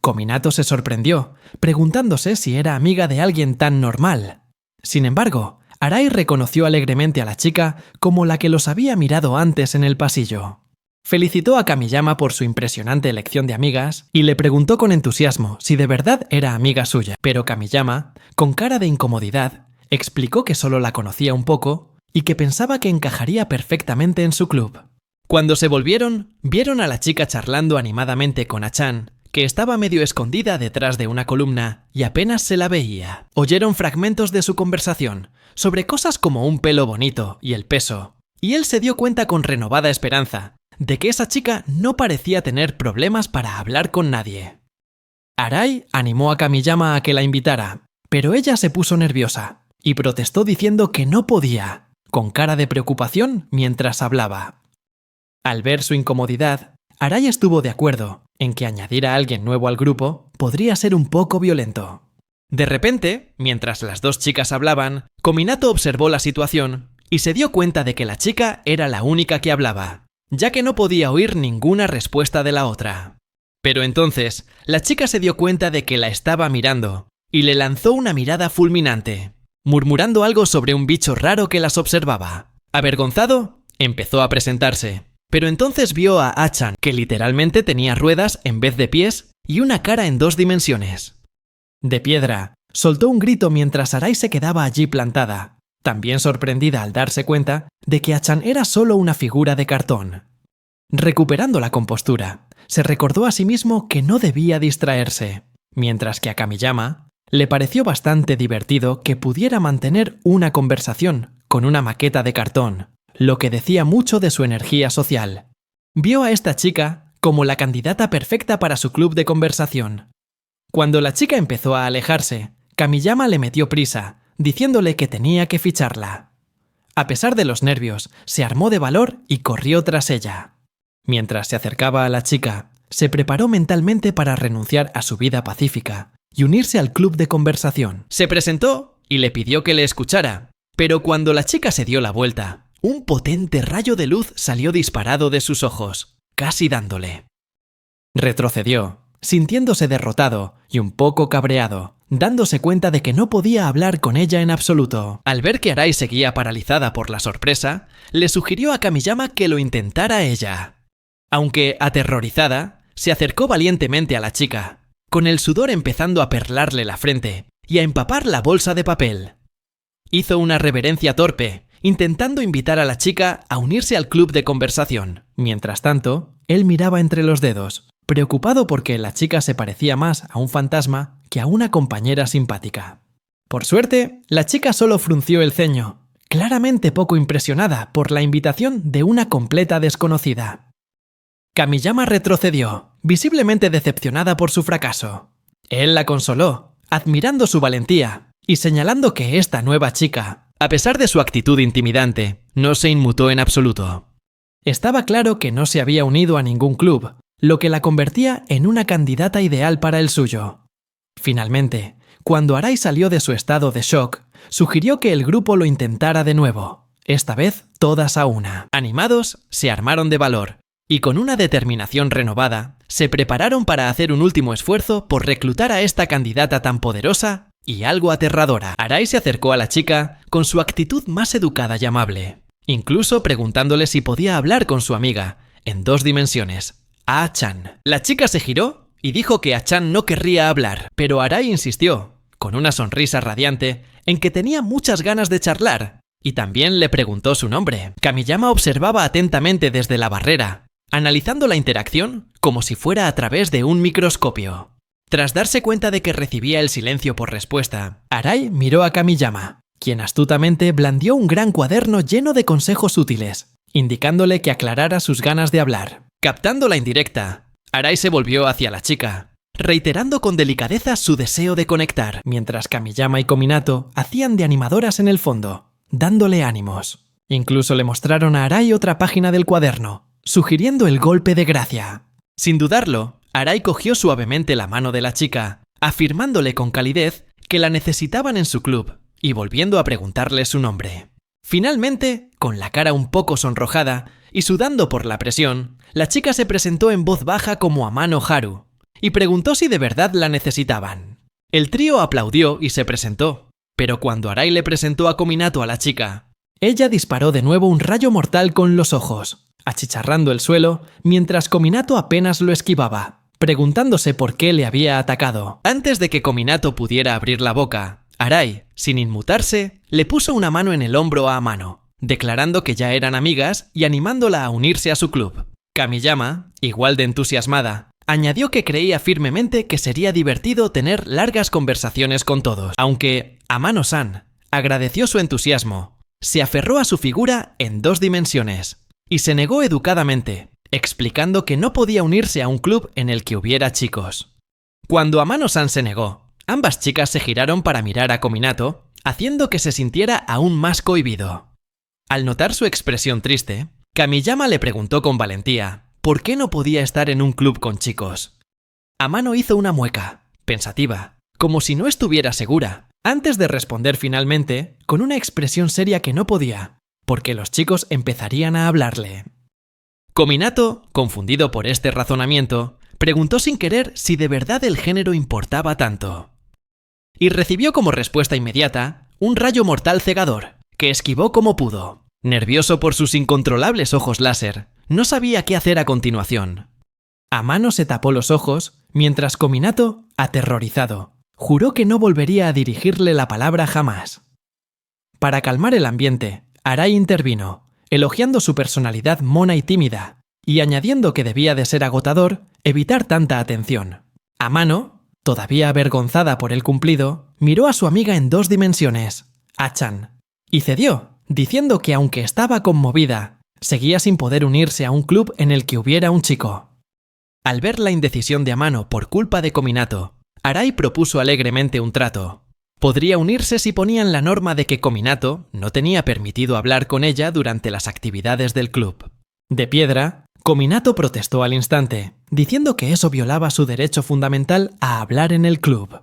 Kominato se sorprendió, preguntándose si era amiga de alguien tan normal. Sin embargo, Arai reconoció alegremente a la chica como la que los había mirado antes en el pasillo. Felicitó a Kamiyama por su impresionante elección de amigas y le preguntó con entusiasmo si de verdad era amiga suya, pero Kamiyama, con cara de incomodidad, explicó que solo la conocía un poco y que pensaba que encajaría perfectamente en su club. Cuando se volvieron, vieron a la chica charlando animadamente con A-chan, que estaba medio escondida detrás de una columna y apenas se la veía. Oyeron fragmentos de su conversación sobre cosas como un pelo bonito y el peso, y él se dio cuenta con renovada esperanza de que esa chica no parecía tener problemas para hablar con nadie. Arai animó a Kamiyama a que la invitara, pero ella se puso nerviosa y protestó diciendo que no podía, con cara de preocupación mientras hablaba. Al ver su incomodidad, Arai estuvo de acuerdo en que añadir a alguien nuevo al grupo podría ser un poco violento. De repente, mientras las dos chicas hablaban, Kominato observó la situación y se dio cuenta de que la chica era la única que hablaba, ya que no podía oír ninguna respuesta de la otra. Pero entonces, la chica se dio cuenta de que la estaba mirando y le lanzó una mirada fulminante, murmurando algo sobre un bicho raro que las observaba. Avergonzado, empezó a presentarse, pero entonces vio a A-chan, que literalmente tenía ruedas en vez de pies y una cara en 2 dimensiones. De piedra, soltó un grito mientras Arai se quedaba allí plantada, también sorprendida al darse cuenta de que A-chan era solo una figura de cartón. Recuperando la compostura, se recordó a sí mismo que no debía distraerse, mientras que a Kamiyama le pareció bastante divertido que pudiera mantener una conversación con una maqueta de cartón, lo que decía mucho de su energía social. Vio a esta chica como la candidata perfecta para su club de conversación. Cuando la chica empezó a alejarse, Kamiyama le metió prisa, diciéndole que tenía que ficharla. A pesar de los nervios, se armó de valor y corrió tras ella. Mientras se acercaba a la chica, se preparó mentalmente para renunciar a su vida pacífica y unirse al club de conversación. Se presentó y le pidió que le escuchara, pero cuando la chica se dio la vuelta, un potente rayo de luz salió disparado de sus ojos, casi dándole. Retrocedió, sintiéndose derrotado y un poco cabreado, dándose cuenta de que no podía hablar con ella en absoluto. Al ver que Arai seguía paralizada por la sorpresa, le sugirió a Kamiyama que lo intentara ella. Aunque aterrorizada, se acercó valientemente a la chica, con el sudor empezando a perlarle la frente y a empapar la bolsa de papel. Hizo una reverencia torpe, intentando invitar a la chica a unirse al club de conversación. Mientras tanto, él miraba entre los dedos, preocupado porque la chica se parecía más a un fantasma que a una compañera simpática. Por suerte, la chica solo frunció el ceño, claramente poco impresionada por la invitación de una completa desconocida. Kamiyama retrocedió, visiblemente decepcionada por su fracaso. Él la consoló, admirando su valentía y señalando que esta nueva chica, a pesar de su actitud intimidante, no se inmutó en absoluto. Estaba claro que no se había unido a ningún club, lo que la convertía en una candidata ideal para el suyo. Finalmente, cuando Arai salió de su estado de shock, sugirió que el grupo lo intentara de nuevo, esta vez todas a una. Animados, se armaron de valor y con una determinación renovada, se prepararon para hacer un último esfuerzo por reclutar a esta candidata tan poderosa y algo aterradora. Arai se acercó a la chica con su actitud más educada y amable, incluso preguntándole si podía hablar con su amiga, en 2 dimensiones, A-chan. La chica se giró y dijo que A-chan no querría hablar, pero Arai insistió, con una sonrisa radiante, en que tenía muchas ganas de charlar, y también le preguntó su nombre. Kamiyama observaba atentamente desde la barrera, analizando la interacción como si fuera a través de un microscopio. Tras darse cuenta de que recibía el silencio por respuesta, Arai miró a Kamiyama, quien astutamente blandió un gran cuaderno lleno de consejos útiles, indicándole que aclarara sus ganas de hablar. Captando la indirecta, Arai se volvió hacia la chica, reiterando con delicadeza su deseo de conectar, mientras Kamiyama y Kominato hacían de animadoras en el fondo, dándole ánimos. Incluso le mostraron a Arai otra página del cuaderno, sugiriendo el golpe de gracia. Sin dudarlo, Arai cogió suavemente la mano de la chica, afirmándole con calidez que la necesitaban en su club y volviendo a preguntarle su nombre. Finalmente, con la cara un poco sonrojada y sudando por la presión, la chica se presentó en voz baja como Amano Haru y preguntó si de verdad la necesitaban. El trío aplaudió y se presentó, pero cuando Arai le presentó a Kominato a la chica, ella disparó de nuevo un rayo mortal con los ojos, achicharrando el suelo mientras Kominato apenas lo esquivaba, preguntándose por qué le había atacado. Antes de que Kominato pudiera abrir la boca, Arai, sin inmutarse, le puso una mano en el hombro a Amano, declarando que ya eran amigas y animándola a unirse a su club. Kamiyama, igual de entusiasmada, añadió que creía firmemente que sería divertido tener largas conversaciones con todos. Aunque Amano-san agradeció su entusiasmo, se aferró a su figura en 2 dimensiones y se negó educadamente, explicando que no podía unirse a un club en el que hubiera chicos. Cuando Amano-san se negó, ambas chicas se giraron para mirar a Kominato, haciendo que se sintiera aún más cohibido. Al notar su expresión triste, Kamiyama le preguntó con valentía por qué no podía estar en un club con chicos. Amano hizo una mueca, pensativa, como si no estuviera segura, antes de responder finalmente con una expresión seria que no podía, porque los chicos empezarían a hablarle. Kominato, confundido por este razonamiento, preguntó sin querer si de verdad el género importaba tanto. Y recibió como respuesta inmediata un rayo mortal cegador, que esquivó como pudo. Nervioso por sus incontrolables ojos láser, no sabía qué hacer a continuación. Amano se tapó los ojos, mientras Kominato, aterrorizado, juró que no volvería a dirigirle la palabra jamás. Para calmar el ambiente, Arai intervino, elogiando su personalidad mona y tímida, y añadiendo que debía de ser agotador evitar tanta atención. Amano, todavía avergonzada por el cumplido, miró a su amiga en 2 dimensiones, Achan, y cedió, diciendo que aunque estaba conmovida, seguía sin poder unirse a un club en el que hubiera un chico. Al ver la indecisión de Amano por culpa de Kominato, Arai propuso alegremente un trato. Podría unirse si ponían la norma de que Kominato no tenía permitido hablar con ella durante las actividades del club. De piedra, Kominato protestó al instante, diciendo que eso violaba su derecho fundamental a hablar en el club.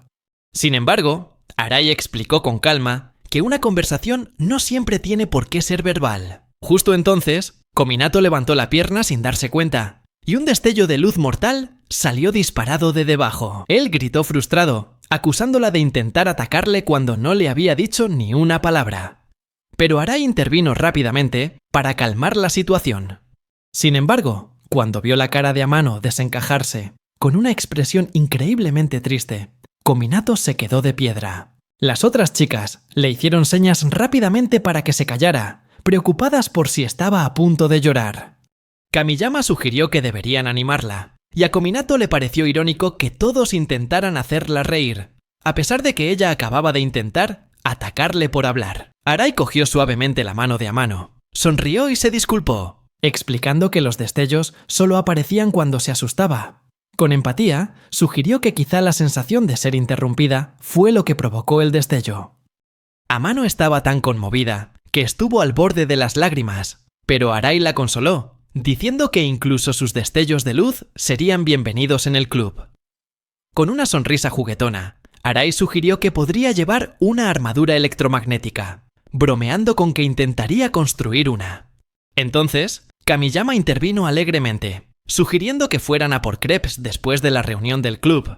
Sin embargo, Arai explicó con calma que una conversación no siempre tiene por qué ser verbal. Justo entonces, Kominato levantó la pierna sin darse cuenta, y un destello de luz mortal salió disparado de debajo. Él gritó frustrado, acusándola de intentar atacarle cuando no le había dicho ni una palabra. Pero Arai intervino rápidamente para calmar la situación. Sin embargo, cuando vio la cara de Amano desencajarse, con una expresión increíblemente triste, Kominato se quedó de piedra. Las otras chicas le hicieron señas rápidamente para que se callara, preocupadas por si estaba a punto de llorar. Kamiyama sugirió que deberían animarla, y a Kominato le pareció irónico que todos intentaran hacerla reír, a pesar de que ella acababa de intentar atacarle por hablar. Arai cogió suavemente la mano de Amano, sonrió y se disculpó, explicando que los destellos solo aparecían cuando se asustaba. Con empatía, sugirió que quizá la sensación de ser interrumpida fue lo que provocó el destello. Amano estaba tan conmovida que estuvo al borde de las lágrimas, pero Arai la consoló, diciendo que incluso sus destellos de luz serían bienvenidos en el club. Con una sonrisa juguetona, Arai sugirió que podría llevar una armadura electromagnética, bromeando con que intentaría construir una. Entonces, Kamiyama intervino alegremente, sugiriendo que fueran a por crepes después de la reunión del club.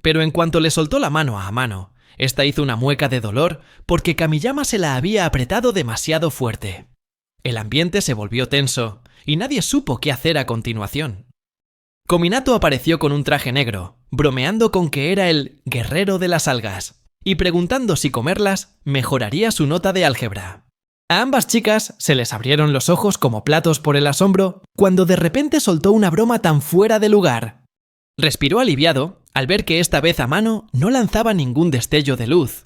Pero en cuanto le soltó la mano a Amano, esta hizo una mueca de dolor porque Kamiyama se la había apretado demasiado fuerte. El ambiente se volvió tenso y nadie supo qué hacer a continuación. Kominato apareció con un traje negro, bromeando con que era el guerrero de las algas y preguntando si comerlas mejoraría su nota de álgebra. A ambas chicas se les abrieron los ojos como platos por el asombro cuando de repente soltó una broma tan fuera de lugar. Respiró aliviado al ver que esta vez Amano no lanzaba ningún destello de luz.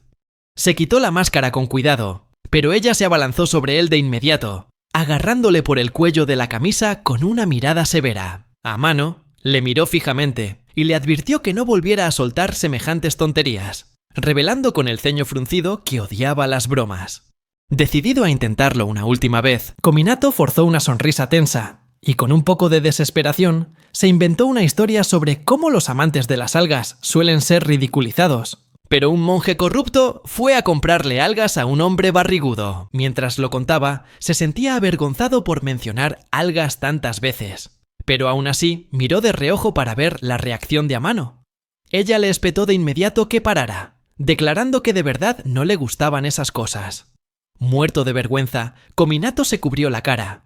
Se quitó la máscara con cuidado, pero ella se abalanzó sobre él de inmediato, agarrándole por el cuello de la camisa con una mirada severa. Amano le miró fijamente y le advirtió que no volviera a soltar semejantes tonterías, revelando con el ceño fruncido que odiaba las bromas. Decidido a intentarlo una última vez, Kominato forzó una sonrisa tensa y con un poco de desesperación se inventó una historia sobre cómo los amantes de las algas suelen ser ridiculizados, Pero un monje corrupto fue a comprarle algas a un hombre barrigudo. Mientras lo contaba, se sentía avergonzado por mencionar algas tantas veces. Pero aún así, miró de reojo para ver la reacción de Amano. Ella le espetó de inmediato que parara, declarando que de verdad no le gustaban esas cosas. Muerto de vergüenza, Kominato se cubrió la cara,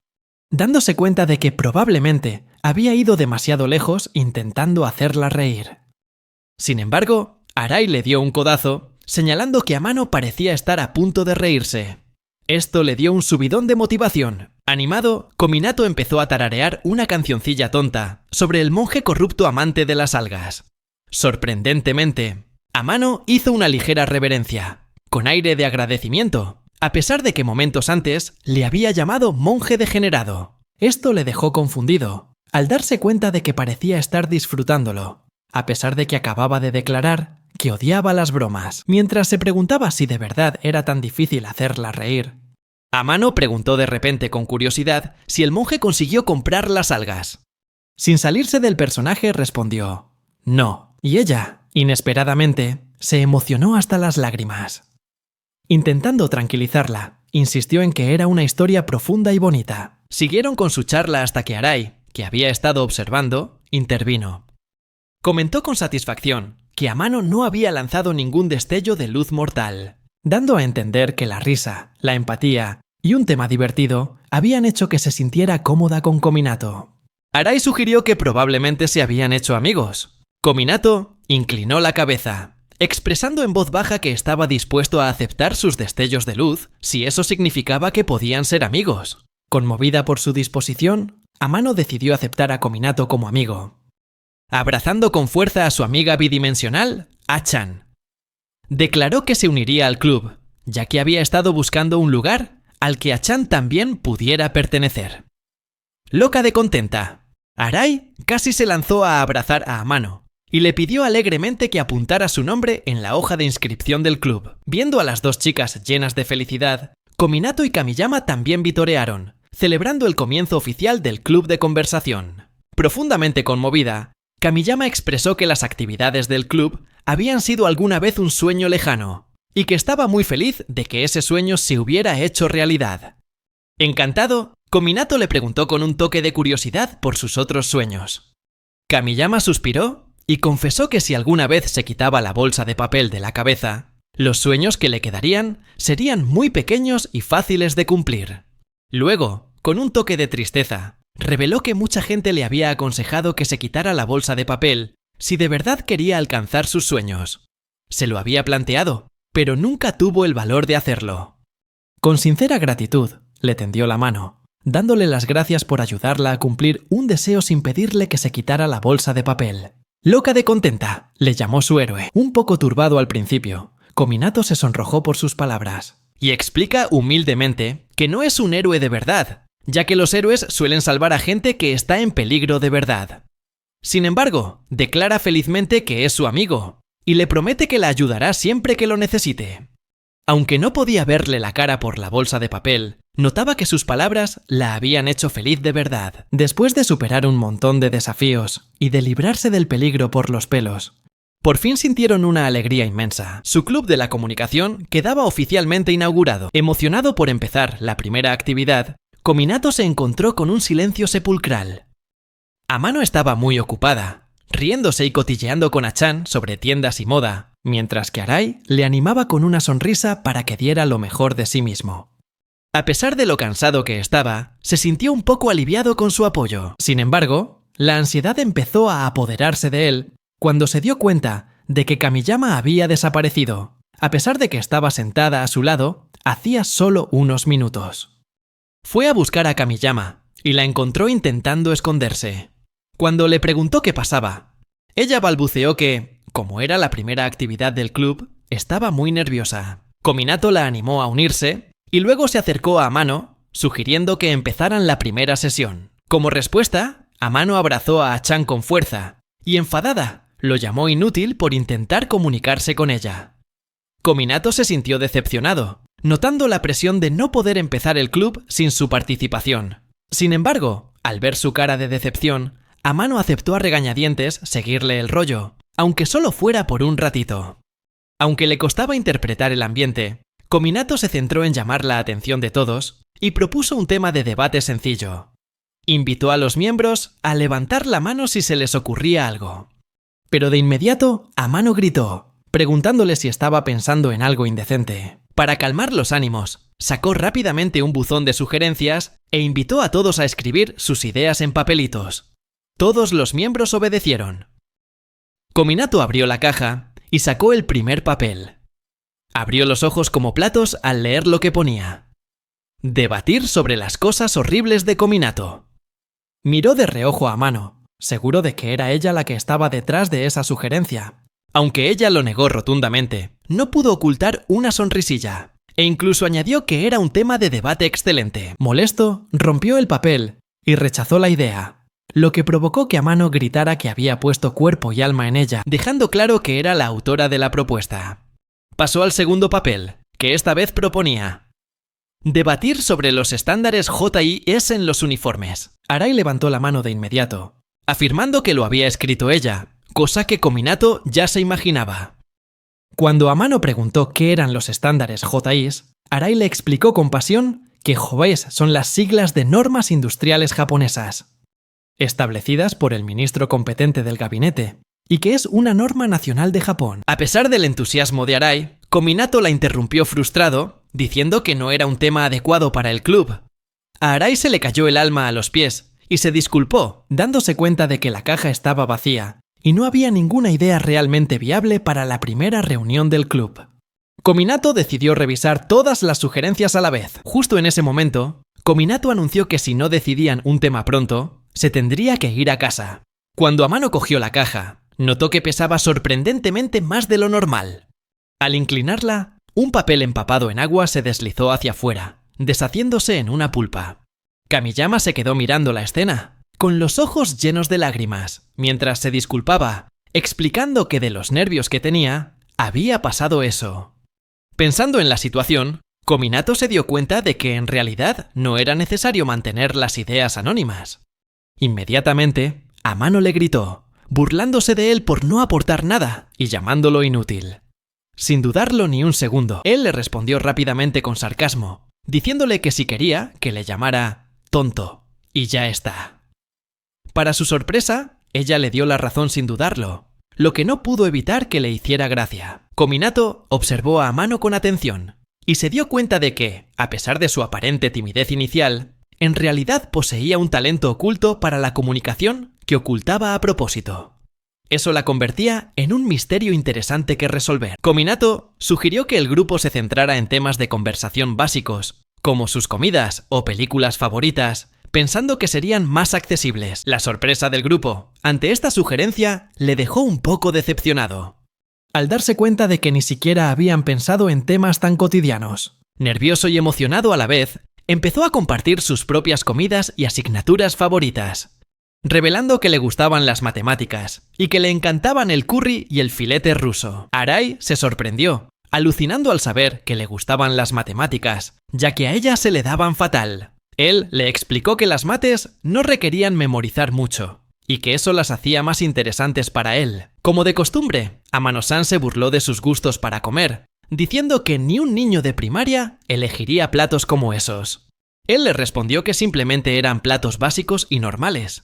dándose cuenta de que probablemente había ido demasiado lejos intentando hacerla reír. Sin embargo, Arai le dio un codazo, señalando que Amano parecía estar a punto de reírse. Esto le dio un subidón de motivación. Animado, Kominato empezó a tararear una cancioncilla tonta sobre el monje corrupto amante de las algas. Sorprendentemente, Amano hizo una ligera reverencia, con aire de agradecimiento, a pesar de que momentos antes le había llamado monje degenerado. Esto le dejó confundido, al darse cuenta de que parecía estar disfrutándolo, a pesar de que acababa de declarar que odiaba las bromas. Mientras se preguntaba si de verdad era tan difícil hacerla reír, Amano preguntó de repente con curiosidad si el monje consiguió comprar las algas. Sin salirse del personaje respondió no, y ella, inesperadamente, se emocionó hasta las lágrimas. Intentando tranquilizarla, insistió en que era una historia profunda y bonita. Siguieron con su charla hasta que Arai, que había estado observando, intervino. Comentó con satisfacción que Amano no había lanzado ningún destello de luz mortal, dando a entender que la risa, la empatía y un tema divertido habían hecho que se sintiera cómoda con Kominato. Arai sugirió que probablemente se habían hecho amigos. Kominato inclinó la cabeza, expresando en voz baja que estaba dispuesto a aceptar sus destellos de luz si eso significaba que podían ser amigos. Conmovida por su disposición, Amano decidió aceptar a Kominato como amigo, abrazando con fuerza a su amiga bidimensional, Achan. Declaró que se uniría al club, ya que había estado buscando un lugar al que Achan también pudiera pertenecer. Loca de contenta, Arai casi se lanzó a abrazar a Amano y le pidió alegremente que apuntara su nombre en la hoja de inscripción del club. Viendo a las dos chicas llenas de felicidad, Kominato y Kamiyama también vitorearon, celebrando el comienzo oficial del club de conversación. Profundamente conmovida, Kamiyama expresó que las actividades del club habían sido alguna vez un sueño lejano, y que estaba muy feliz de que ese sueño se hubiera hecho realidad. Encantado, Kominato le preguntó con un toque de curiosidad por sus otros sueños. Kamiyama suspiró y confesó que si alguna vez se quitaba la bolsa de papel de la cabeza, los sueños que le quedarían serían muy pequeños y fáciles de cumplir. Luego, con un toque de tristeza, reveló que mucha gente le había aconsejado que se quitara la bolsa de papel si de verdad quería alcanzar sus sueños. Se lo había planteado, pero nunca tuvo el valor de hacerlo. Con sincera gratitud, le tendió la mano, dándole las gracias por ayudarla a cumplir un deseo sin pedirle que se quitara la bolsa de papel. Loca de contenta, le llamó su héroe. Un poco turbado al principio, Kominato se sonrojó por sus palabras y explica humildemente que no es un héroe de verdad, ya que los héroes suelen salvar a gente que está en peligro de verdad. Sin embargo, declara felizmente que es su amigo y le promete que la ayudará siempre que lo necesite. Aunque no podía verle la cara por la bolsa de papel, notaba que sus palabras la habían hecho feliz de verdad. Después de superar un montón de desafíos y de librarse del peligro por los pelos, por fin sintieron una alegría inmensa. Su club de la comunicación quedaba oficialmente inaugurado. Emocionado por empezar la primera actividad, Kominato se encontró con un silencio sepulcral. Amano estaba muy ocupada, riéndose y cotilleando con Achan sobre tiendas y moda, mientras que Arai le animaba con una sonrisa para que diera lo mejor de sí mismo. A pesar de lo cansado que estaba, se sintió un poco aliviado con su apoyo. Sin embargo, la ansiedad empezó a apoderarse de él cuando se dio cuenta de que Kamiyama había desaparecido, a pesar de que estaba sentada a su lado hacía solo unos minutos. Fue a buscar a Kamiyama y la encontró intentando esconderse. Cuando le preguntó qué pasaba, ella balbuceó que, como era la primera actividad del club, estaba muy nerviosa. Kominato la animó a unirse y luego se acercó a Amano, sugiriendo que empezaran la primera sesión. Como respuesta, Amano abrazó a Achan con fuerza y, enfadada, lo llamó inútil por intentar comunicarse con ella. Kominato se sintió decepcionado, notando la presión de no poder empezar el club sin su participación. Sin embargo, al ver su cara de decepción, Amano aceptó a regañadientes seguirle el rollo, aunque solo fuera por un ratito. Aunque le costaba interpretar el ambiente, Kominato se centró en llamar la atención de todos y propuso un tema de debate sencillo. Invitó a los miembros a levantar la mano si se les ocurría algo. Pero de inmediato, Amano gritó, preguntándole si estaba pensando en algo indecente. Para calmar los ánimos, sacó rápidamente un buzón de sugerencias e invitó a todos a escribir sus ideas en papelitos. Todos los miembros obedecieron. Kominato abrió la caja y sacó el primer papel. Abrió los ojos como platos al leer lo que ponía. Debatir sobre las cosas horribles de Kominato. Miró de reojo a Amano, seguro de que era ella la que estaba detrás de esa sugerencia. Aunque ella lo negó rotundamente, no pudo ocultar una sonrisilla, e incluso añadió que era un tema de debate excelente. Molesto, rompió el papel y rechazó la idea, lo que provocó que Amano gritara que había puesto cuerpo y alma en ella, dejando claro que era la autora de la propuesta. Pasó al segundo papel, que esta vez proponía debatir sobre los estándares JIS en los uniformes. Arai levantó la mano de inmediato, afirmando que lo había escrito ella, cosa que Kominato ya se imaginaba. Cuando Amano preguntó qué eran los estándares JIS, Arai le explicó con pasión que JIS son las siglas de normas industriales japonesas, establecidas por el ministro competente del gabinete, y que es una norma nacional de Japón. A pesar del entusiasmo de Arai, Kominato la interrumpió frustrado, diciendo que no era un tema adecuado para el club. A Arai se le cayó el alma a los pies y se disculpó, dándose cuenta de que la caja estaba vacía y no había ninguna idea realmente viable para la primera reunión del club. Kominato decidió revisar todas las sugerencias a la vez. Justo en ese momento, Kominato anunció que si no decidían un tema pronto, se tendría que ir a casa. Cuando Amano cogió la caja, notó que pesaba sorprendentemente más de lo normal. Al inclinarla, un papel empapado en agua se deslizó hacia afuera, deshaciéndose en una pulpa. Kamiyama se quedó mirando la escena, con los ojos llenos de lágrimas, mientras se disculpaba, explicando que de los nervios que tenía, había pasado eso. Pensando en la situación, Kominato se dio cuenta de que en realidad no era necesario mantener las ideas anónimas. Inmediatamente, Amano le gritó, burlándose de él por no aportar nada y llamándolo inútil. Sin dudarlo ni un segundo, él le respondió rápidamente con sarcasmo, diciéndole que si quería, que le llamara tonto, y ya está. Para su sorpresa, ella le dio la razón sin dudarlo, lo que no pudo evitar que le hiciera gracia. Kominato observó a Amano con atención y se dio cuenta de que, a pesar de su aparente timidez inicial, en realidad poseía un talento oculto para la comunicación que ocultaba a propósito. Eso la convertía en un misterio interesante que resolver. Kominato sugirió que el grupo se centrara en temas de conversación básicos, como sus comidas o películas favoritas, pensando que serían más accesibles. La sorpresa del grupo ante esta sugerencia le dejó un poco decepcionado, al darse cuenta de que ni siquiera habían pensado en temas tan cotidianos. Nervioso y emocionado a la vez, empezó a compartir sus propias comidas y asignaturas favoritas, revelando que le gustaban las matemáticas y que le encantaban el curry y el filete ruso. Arai se sorprendió, alucinando al saber que le gustaban las matemáticas, ya que a ella se le daban fatal. Él le explicó que las mates no requerían memorizar mucho, y que eso las hacía más interesantes para él. Como de costumbre, Amano-san se burló de sus gustos para comer, diciendo que ni un niño de primaria elegiría platos como esos. Él le respondió que simplemente eran platos básicos y normales.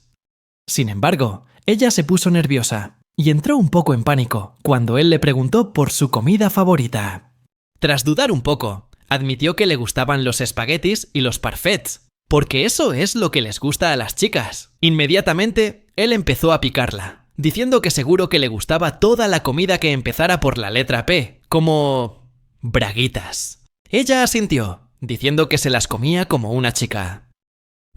Sin embargo, ella se puso nerviosa y entró un poco en pánico cuando él le preguntó por su comida favorita. Tras dudar un poco, admitió que le gustaban los espaguetis y los parfaits, porque eso es lo que les gusta a las chicas. Inmediatamente, él empezó a picarla, diciendo que seguro que le gustaba toda la comida que empezara por la letra P, como braguitas. Ella asintió, diciendo que se las comía como una chica.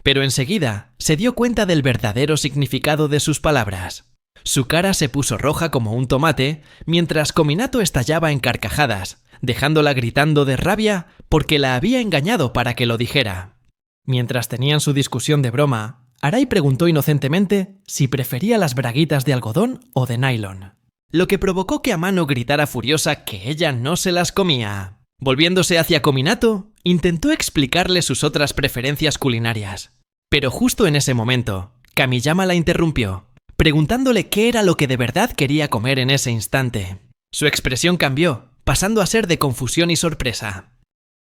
Pero enseguida se dio cuenta del verdadero significado de sus palabras. Su cara se puso roja como un tomate, mientras Kominato estallaba en carcajadas, dejándola gritando de rabia porque la había engañado para que lo dijera. Mientras tenían su discusión de broma, Arai preguntó inocentemente si prefería las braguitas de algodón o de nylon, lo que provocó que Amano gritara furiosa que ella no se las comía. Volviéndose hacia Kominato, intentó explicarle sus otras preferencias culinarias, pero justo en ese momento, Kamiyama la interrumpió, preguntándole qué era lo que de verdad quería comer en ese instante. Su expresión cambió, pasando a ser de confusión y sorpresa.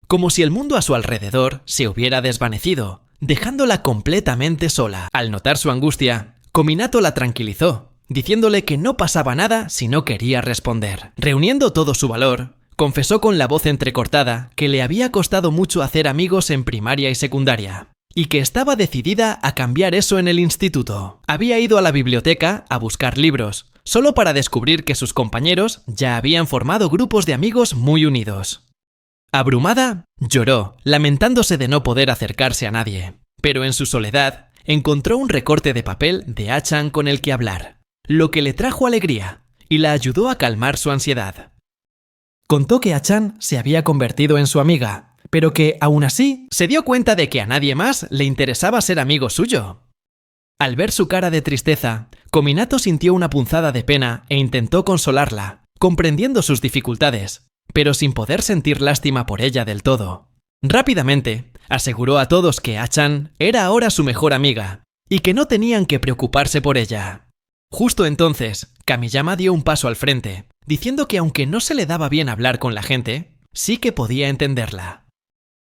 Como si el mundo a su alrededor se hubiera desvanecido, dejándola completamente sola. Al notar su angustia, Kominato la tranquilizó, diciéndole que no pasaba nada si no quería responder. Reuniendo todo su valor, confesó con la voz entrecortada que le había costado mucho hacer amigos en primaria y secundaria, y que estaba decidida a cambiar eso en el instituto. Había ido a la biblioteca a buscar libros, solo para descubrir que sus compañeros ya habían formado grupos de amigos muy unidos. Abrumada, lloró, lamentándose de no poder acercarse a nadie, pero en su soledad encontró un recorte de papel de A-chan con el que hablar, lo que le trajo alegría y la ayudó a calmar su ansiedad. Contó que A-chan se había convertido en su amiga, pero que, aún así, se dio cuenta de que a nadie más le interesaba ser amigo suyo. Al ver su cara de tristeza, Kominato sintió una punzada de pena e intentó consolarla, comprendiendo sus dificultades, pero sin poder sentir lástima por ella del todo. Rápidamente, aseguró a todos que A-chan era ahora su mejor amiga, y que no tenían que preocuparse por ella. Justo entonces, Kamiyama dio un paso al frente, diciendo que aunque no se le daba bien hablar con la gente, sí que podía entenderla.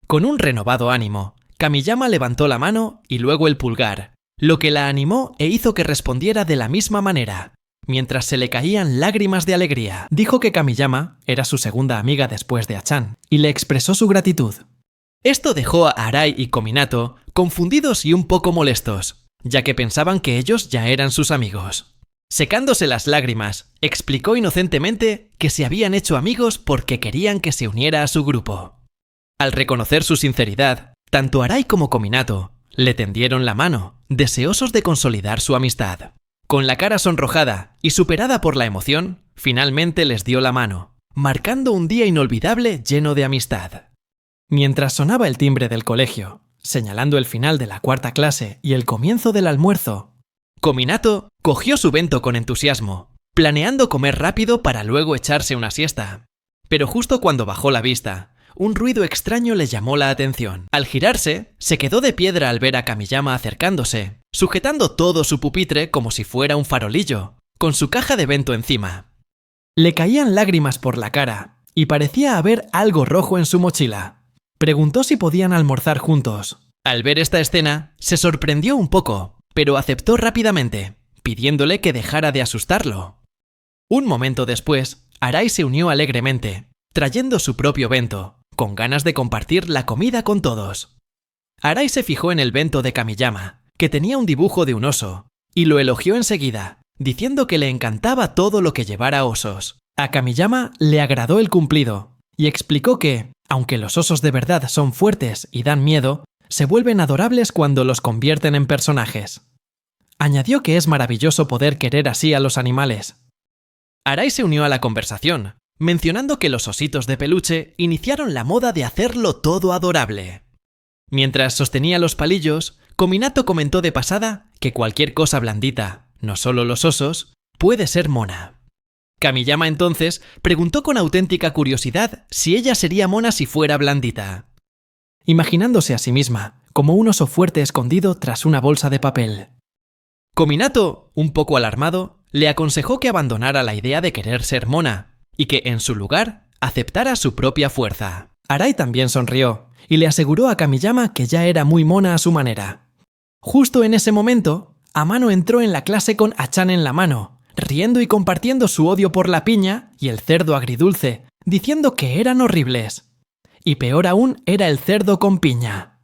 Con un renovado ánimo, Kamiyama levantó la mano y luego el pulgar, lo que la animó e hizo que respondiera de la misma manera, mientras se le caían lágrimas de alegría. Dijo que Kamiyama era su segunda amiga después de A-chan, y le expresó su gratitud. Esto dejó a Arai y Kominato confundidos y un poco molestos, ya que pensaban que ellos ya eran sus amigos. Secándose las lágrimas, explicó inocentemente que se habían hecho amigos porque querían que se uniera a su grupo. Al reconocer su sinceridad, tanto Arai como Kominato le tendieron la mano, deseosos de consolidar su amistad. Con la cara sonrojada y superada por la emoción, finalmente les dio la mano, marcando un día inolvidable lleno de amistad. Mientras sonaba el timbre del colegio, señalando el final de la cuarta clase y el comienzo del almuerzo, Kominato cogió su bento con entusiasmo, planeando comer rápido para luego echarse una siesta. Pero justo cuando bajó la vista, un ruido extraño le llamó la atención. Al girarse, se quedó de piedra al ver a Kamiyama acercándose, sujetando todo su pupitre como si fuera un farolillo, con su caja de bento encima. Le caían lágrimas por la cara, y parecía haber algo rojo en su mochila. Preguntó si podían almorzar juntos. Al ver esta escena, se sorprendió un poco, pero aceptó rápidamente, pidiéndole que dejara de asustarlo. Un momento después, Arai se unió alegremente, trayendo su propio bento, con ganas de compartir la comida con todos. Arai se fijó en el bento de Kamiyama, que tenía un dibujo de un oso, y lo elogió enseguida, diciendo que le encantaba todo lo que llevara osos. A Kamiyama le agradó el cumplido, y explicó que, aunque los osos de verdad son fuertes y dan miedo, se vuelven adorables cuando los convierten en personajes. Añadió que es maravilloso poder querer así a los animales. Arai se unió a la conversación, mencionando que los ositos de peluche iniciaron la moda de hacerlo todo adorable. Mientras sostenía los palillos, Kominato comentó de pasada que cualquier cosa blandita, no solo los osos, puede ser mona. Kamiyama entonces preguntó con auténtica curiosidad si ella sería mona si fuera blandita, imaginándose a sí misma como un oso fuerte escondido tras una bolsa de papel. Kominato, un poco alarmado, le aconsejó que abandonara la idea de querer ser mona y que, en su lugar, aceptara su propia fuerza. Arai también sonrió y le aseguró a Kamiyama que ya era muy mona a su manera. Justo en ese momento, Amano entró en la clase con A-chan en la mano, riendo y compartiendo su odio por la piña y el cerdo agridulce, diciendo que eran horribles. Y peor aún era el cerdo con piña.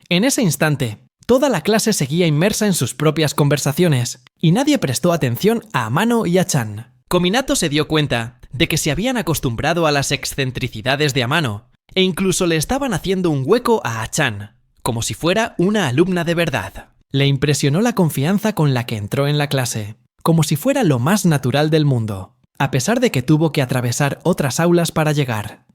En ese instante, toda la clase seguía inmersa en sus propias conversaciones, y nadie prestó atención a Amano y A-chan. Kominato se dio cuenta de que se habían acostumbrado a las excentricidades de Amano, e incluso le estaban haciendo un hueco a A-chan, como si fuera una alumna de verdad. Le impresionó la confianza con la que entró en la clase, como si fuera lo más natural del mundo, a pesar de que tuvo que atravesar otras aulas para llegar.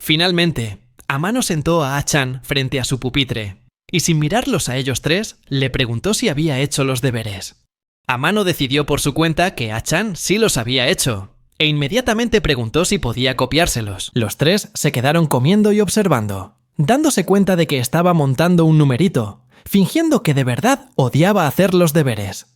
Finalmente, Amano sentó a A-chan frente a su pupitre, y sin mirarlos a ellos tres, le preguntó si había hecho los deberes. Amano decidió por su cuenta que A-chan sí los había hecho, e inmediatamente preguntó si podía copiárselos. Los tres se quedaron comiendo y observando, dándose cuenta de que estaba montando un numerito, fingiendo que de verdad odiaba hacer los deberes.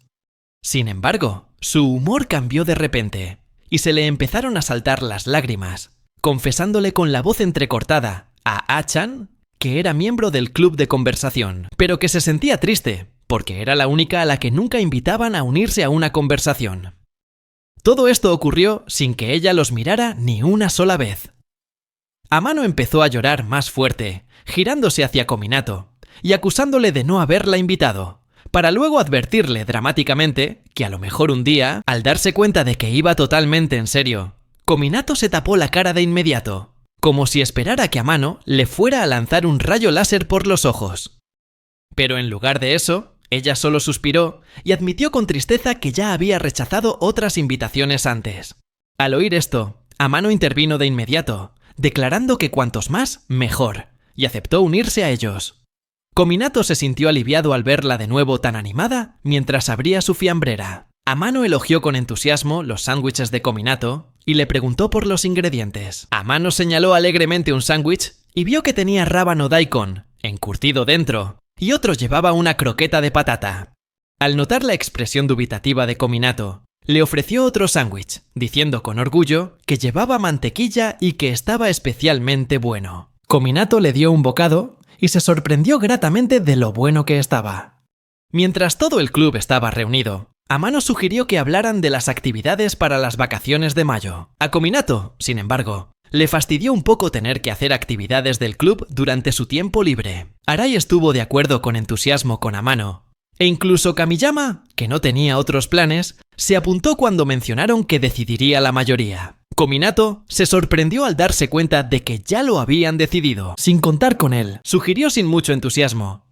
Sin embargo, su humor cambió de repente, y se le empezaron a saltar las lágrimas, confesándole con la voz entrecortada a A-chan que era miembro del club de conversación, pero que se sentía triste, porque era la única a la que nunca invitaban a unirse a una conversación. Todo esto ocurrió sin que ella los mirara ni una sola vez. Amano empezó a llorar más fuerte, girándose hacia Kominato y acusándole de no haberla invitado, para luego advertirle dramáticamente que a lo mejor un día, al darse cuenta de que iba totalmente en serio, Kominato se tapó la cara de inmediato, como si esperara que Amano le fuera a lanzar un rayo láser por los ojos. Pero en lugar de eso, ella solo suspiró y admitió con tristeza que ya había rechazado otras invitaciones antes. Al oír esto, Amano intervino de inmediato, declarando que cuantos más, mejor, y aceptó unirse a ellos. Kominato se sintió aliviado al verla de nuevo tan animada mientras abría su fiambrera. Amano elogió con entusiasmo los sándwiches de Kominato y le preguntó por los ingredientes. Amano señaló alegremente un sándwich y vio que tenía rábano daikon, encurtido dentro, y otro llevaba una croqueta de patata. Al notar la expresión dubitativa de Kominato, le ofreció otro sándwich, diciendo con orgullo que llevaba mantequilla y que estaba especialmente bueno. Kominato le dio un bocado y se sorprendió gratamente de lo bueno que estaba. Mientras todo el club estaba reunido, Amano sugirió que hablaran de las actividades para las vacaciones de mayo. A Kominato, sin embargo, le fastidió un poco tener que hacer actividades del club durante su tiempo libre. Arai estuvo de acuerdo con entusiasmo con Amano, e incluso Kamiyama, que no tenía otros planes, se apuntó cuando mencionaron que decidiría la mayoría. Kominato se sorprendió al darse cuenta de que ya lo habían decidido. Sin contar con él, sugirió sin mucho entusiasmo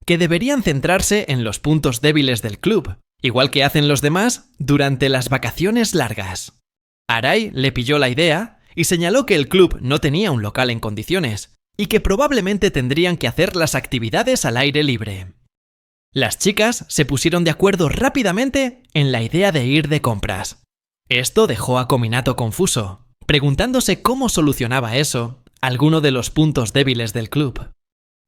que deberían centrarse en los puntos débiles del club, igual que hacen los demás durante las vacaciones largas. Arai le pilló la idea y señaló que el club no tenía un local en condiciones y que probablemente tendrían que hacer las actividades al aire libre. Las chicas se pusieron de acuerdo rápidamente en la idea de ir de compras. Esto dejó a Kominato confuso, preguntándose cómo solucionaba eso alguno de los puntos débiles del club.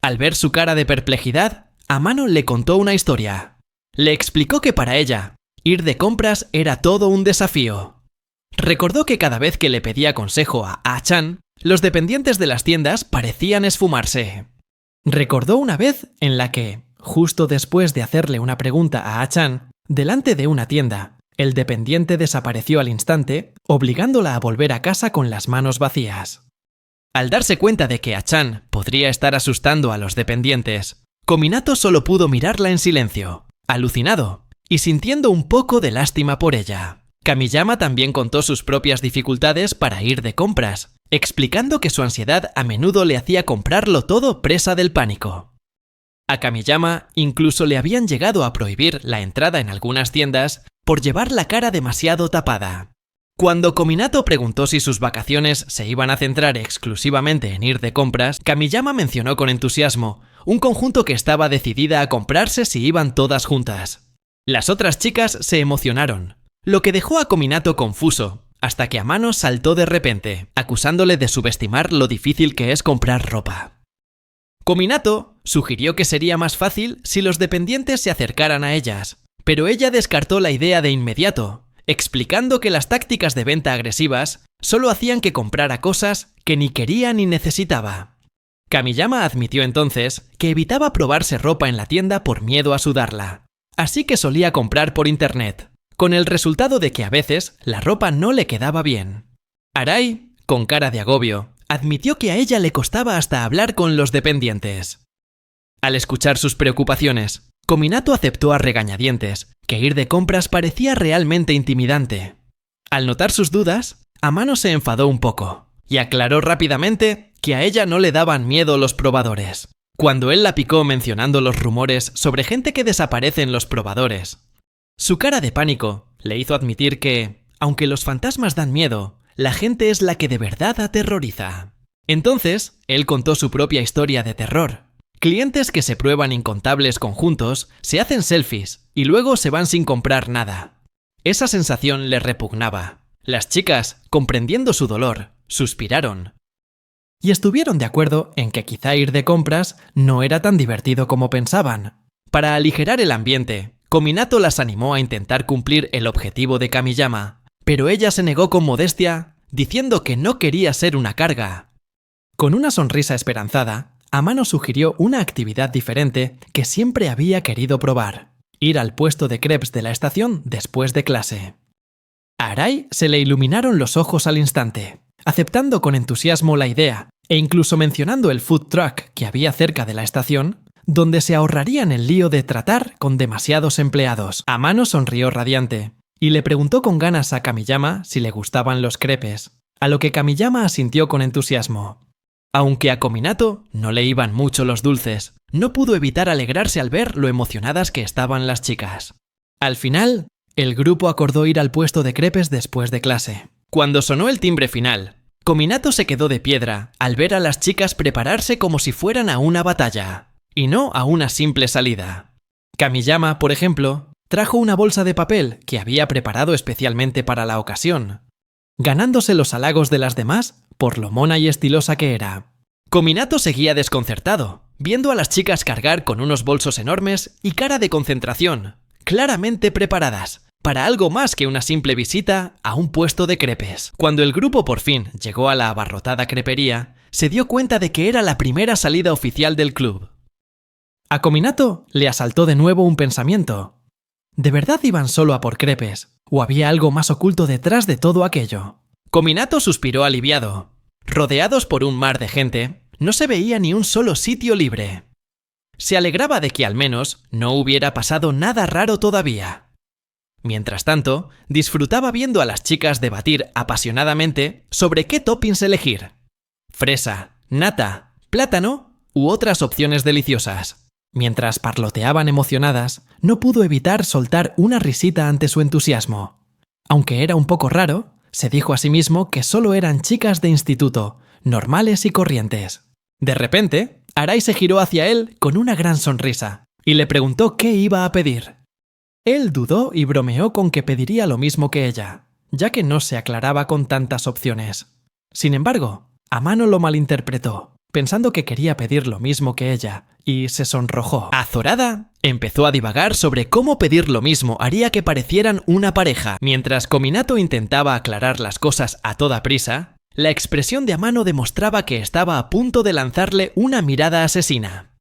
Al ver su cara de perplejidad, Amano le contó una historia. Le explicó que para ella, ir de compras era todo un desafío. Recordó que cada vez que le pedía consejo a A-chan, los dependientes de las tiendas parecían esfumarse. Recordó una vez en la que, justo después de hacerle una pregunta a A-chan, delante de una tienda, el dependiente desapareció al instante, obligándola a volver a casa con las manos vacías. Al darse cuenta de que A-chan podría estar asustando a los dependientes, Kominato solo pudo mirarla en silencio, alucinado y sintiendo un poco de lástima por ella. Kamiyama también contó sus propias dificultades para ir de compras, explicando que su ansiedad a menudo le hacía comprarlo todo presa del pánico. A Kamiyama incluso le habían llegado a prohibir la entrada en algunas tiendas por llevar la cara demasiado tapada. Cuando Kominato preguntó si sus vacaciones se iban a centrar exclusivamente en ir de compras, Kamiyama mencionó con entusiasmo un conjunto que estaba decidida a comprarse si iban todas juntas. Las otras chicas se emocionaron, lo que dejó a Kominato confuso, hasta que Amano saltó de repente, acusándole de subestimar lo difícil que es comprar ropa. Kominato sugirió que sería más fácil si los dependientes se acercaran a ellas, pero ella descartó la idea de inmediato, explicando que las tácticas de venta agresivas solo hacían que comprara cosas que ni quería ni necesitaba. Kamiyama admitió entonces que evitaba probarse ropa en la tienda por miedo a sudarla, así que solía comprar por internet, con el resultado de que a veces la ropa no le quedaba bien. Arai, con cara de agobio, admitió que a ella le costaba hasta hablar con los dependientes. Al escuchar sus preocupaciones, Kominato aceptó a regañadientes que ir de compras parecía realmente intimidante. Al notar sus dudas, Amano se enfadó un poco y aclaró rápidamente que a ella no le daban miedo los probadores. Cuando él la picó mencionando los rumores sobre gente que desaparece en los probadores, su cara de pánico le hizo admitir que, aunque los fantasmas dan miedo, la gente es la que de verdad aterroriza. Entonces, él contó su propia historia de terror. Clientes que se prueban incontables conjuntos, se hacen selfies y luego se van sin comprar nada. Esa sensación le repugnaba. Las chicas, comprendiendo su dolor, suspiraron. Y estuvieron de acuerdo en que quizá ir de compras no era tan divertido como pensaban. Para aligerar el ambiente, Kominato las animó a intentar cumplir el objetivo de Kamiyama, pero ella se negó con modestia, diciendo que no quería ser una carga. Con una sonrisa esperanzada, Amano sugirió una actividad diferente que siempre había querido probar: ir al puesto de crepes de la estación después de clase. A Arai se le iluminaron los ojos al instante, aceptando con entusiasmo la idea e incluso mencionando el food truck que había cerca de la estación, donde se ahorrarían el lío de tratar con demasiados empleados. Amano sonrió radiante y le preguntó con ganas a Kamiyama si le gustaban los crepes, a lo que Kamiyama asintió con entusiasmo. Aunque a Kominato no le iban mucho los dulces, no pudo evitar alegrarse al ver lo emocionadas que estaban las chicas. Al final, el grupo acordó ir al puesto de crepes después de clase. Cuando sonó el timbre final, Kominato se quedó de piedra al ver a las chicas prepararse como si fueran a una batalla, y no a una simple salida. Kamiyama, por ejemplo, trajo una bolsa de papel que había preparado especialmente para la ocasión, ganándose los halagos de las demás por lo mona y estilosa que era. Kominato seguía desconcertado, viendo a las chicas cargar con unos bolsos enormes y cara de concentración, claramente preparadas para algo más que una simple visita a un puesto de crepes. Cuando el grupo por fin llegó a la abarrotada crepería, se dio cuenta de que era la primera salida oficial del club. A Kominato le asaltó de nuevo un pensamiento. ¿De verdad iban solo a por crepes? ¿O había algo más oculto detrás de todo aquello? Kominato suspiró aliviado. Rodeados por un mar de gente, no se veía ni un solo sitio libre. Se alegraba de que al menos no hubiera pasado nada raro todavía. Mientras tanto, disfrutaba viendo a las chicas debatir apasionadamente sobre qué toppings elegir: fresa, nata, plátano u otras opciones deliciosas. Mientras parloteaban emocionadas, no pudo evitar soltar una risita ante su entusiasmo. Aunque era un poco raro, se dijo a sí mismo que solo eran chicas de instituto, normales y corrientes. De repente, Arai se giró hacia él con una gran sonrisa y le preguntó qué iba a pedir. Él dudó y bromeó con que pediría lo mismo que ella, ya que no se aclaraba con tantas opciones. Sin embargo, Amano lo malinterpretó, pensando que quería pedir lo mismo que ella, y se sonrojó. Azorada, empezó a divagar sobre cómo pedir lo mismo haría que parecieran una pareja. Mientras Kominato intentaba aclarar las cosas a toda prisa, la expresión de Amano demostraba que estaba a punto de lanzarle una mirada asesina.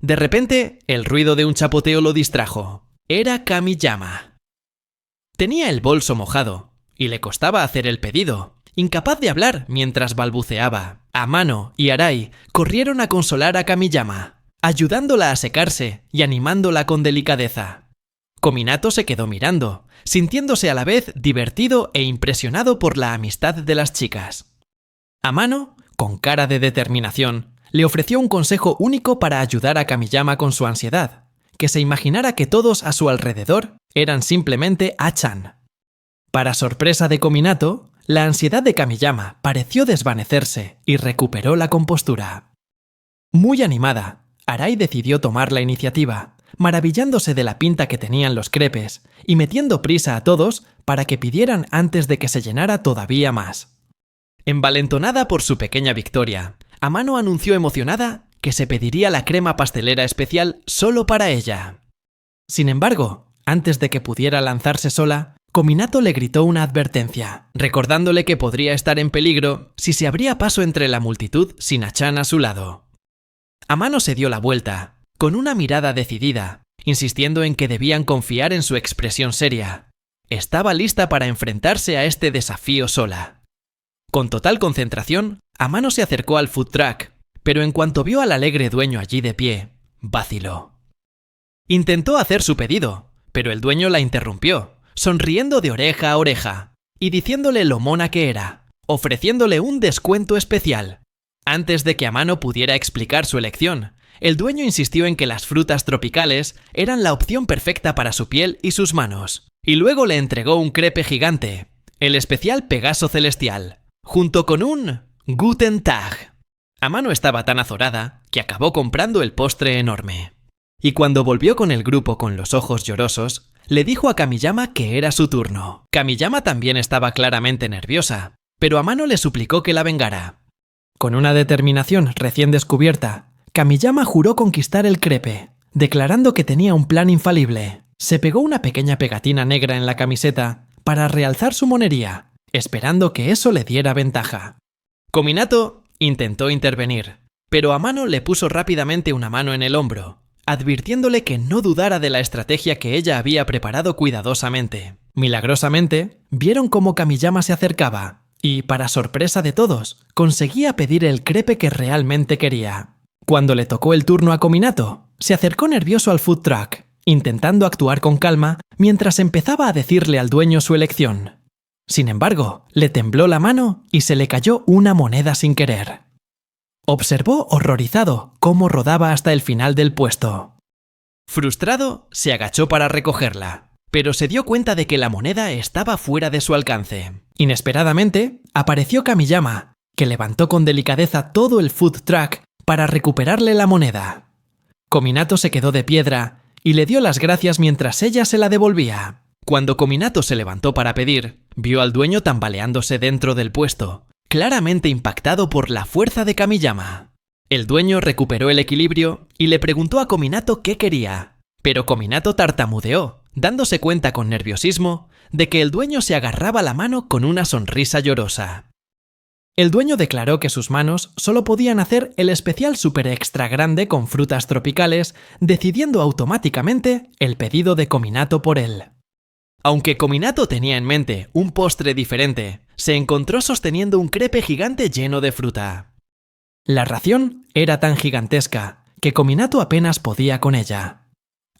De repente, el ruido de un chapoteo lo distrajo. Era Kamiyama. Tenía el bolso mojado, y le costaba hacer el pedido, incapaz de hablar mientras balbuceaba. Amano y Arai corrieron a consolar a Kamiyama, ayudándola a secarse y animándola con delicadeza. Kominato se quedó mirando, sintiéndose a la vez divertido e impresionado por la amistad de las chicas. Amano, con cara de determinación, le ofreció un consejo único para ayudar a Kamiyama con su ansiedad: que se imaginara que todos a su alrededor eran simplemente A-chan. Para sorpresa de Kominato, la ansiedad de Kamiyama pareció desvanecerse y recuperó la compostura. Muy animada, Arai decidió tomar la iniciativa, maravillándose de la pinta que tenían los crepes y metiendo prisa a todos para que pidieran antes de que se llenara todavía más. Envalentonada por su pequeña victoria, Amano anunció emocionada que se pediría la crema pastelera especial solo para ella. Sin embargo, antes de que pudiera lanzarse sola, Kominato le gritó una advertencia, recordándole que podría estar en peligro si se abría paso entre la multitud sin A-chan a su lado. Amano se dio la vuelta, con una mirada decidida, insistiendo en que debían confiar en su expresión seria. Estaba lista para enfrentarse a este desafío sola. Con total concentración, Amano se acercó al food truck, pero en cuanto vio al alegre dueño allí de pie, vaciló. Intentó hacer su pedido, pero el dueño la interrumpió, sonriendo de oreja a oreja, y diciéndole lo mona que era, ofreciéndole un descuento especial. Antes de que Amano pudiera explicar su elección, el dueño insistió en que las frutas tropicales eran la opción perfecta para su piel y sus manos, y luego le entregó un crepe gigante, el especial Pegaso Celestial, junto con un Guten Tag. Amano estaba tan azorada que acabó comprando el postre enorme. Y cuando volvió con el grupo con los ojos llorosos, le dijo a Kamiyama que era su turno. Kamiyama también estaba claramente nerviosa, pero Amano le suplicó que la vengara. Con una determinación recién descubierta, Kamiyama juró conquistar el crepe, declarando que tenía un plan infalible. Se pegó una pequeña pegatina negra en la camiseta para realzar su monería, esperando que eso le diera ventaja. Kominato intentó intervenir, pero Amano le puso rápidamente una mano en el hombro, advirtiéndole que no dudara de la estrategia que ella había preparado cuidadosamente. Milagrosamente, vieron cómo Kamiyama se acercaba y, para sorpresa de todos, conseguía pedir el crepe que realmente quería. Cuando le tocó el turno a Kominato, se acercó nervioso al food truck, intentando actuar con calma mientras empezaba a decirle al dueño su elección. Sin embargo, le tembló la mano y se le cayó una moneda sin querer. Observó horrorizado cómo rodaba hasta el final del puesto. Frustrado, se agachó para recogerla, pero se dio cuenta de que la moneda estaba fuera de su alcance. Inesperadamente, apareció Kamiyama, que levantó con delicadeza todo el food truck para recuperarle la moneda. Kominato se quedó de piedra y le dio las gracias mientras ella se la devolvía. Cuando Kominato se levantó para pedir, vio al dueño tambaleándose dentro del puesto, claramente impactado por la fuerza de Kamiyama. El dueño recuperó el equilibrio y le preguntó a Kominato qué quería, pero Kominato tartamudeó, dándose cuenta con nerviosismo de que el dueño se agarraba la mano con una sonrisa llorosa. El dueño declaró que sus manos solo podían hacer el especial super extra grande con frutas tropicales, decidiendo automáticamente el pedido de Kominato por él. Aunque Kominato tenía en mente un postre diferente, se encontró sosteniendo un crepe gigante lleno de fruta. La ración era tan gigantesca que Kominato apenas podía con ella.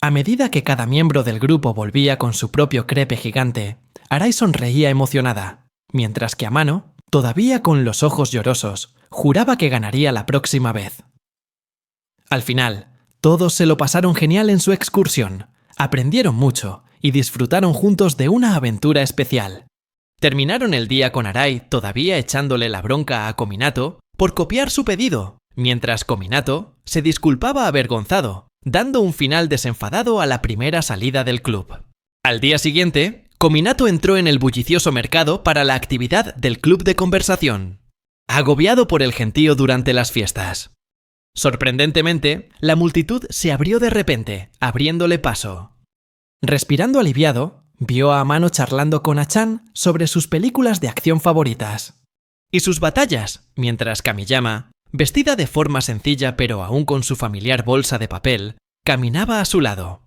A medida que cada miembro del grupo volvía con su propio crepe gigante, Arai sonreía emocionada, mientras que Amano, todavía con los ojos llorosos, juraba que ganaría la próxima vez. Al final, todos se lo pasaron genial en su excursión, aprendieron mucho y disfrutaron juntos de una aventura especial. Terminaron el día con Arai todavía echándole la bronca a Kominato por copiar su pedido, mientras Kominato se disculpaba avergonzado, dando un final desenfadado a la primera salida del club. Al día siguiente, Kominato entró en el bullicioso mercado para la actividad del club de conversación, agobiado por el gentío durante las fiestas. Sorprendentemente, la multitud se abrió de repente, abriéndole paso. Respirando aliviado, vio a Amano charlando con Achan sobre sus películas de acción favoritas y sus batallas, mientras Kamiyama, vestida de forma sencilla pero aún con su familiar bolsa de papel, caminaba a su lado.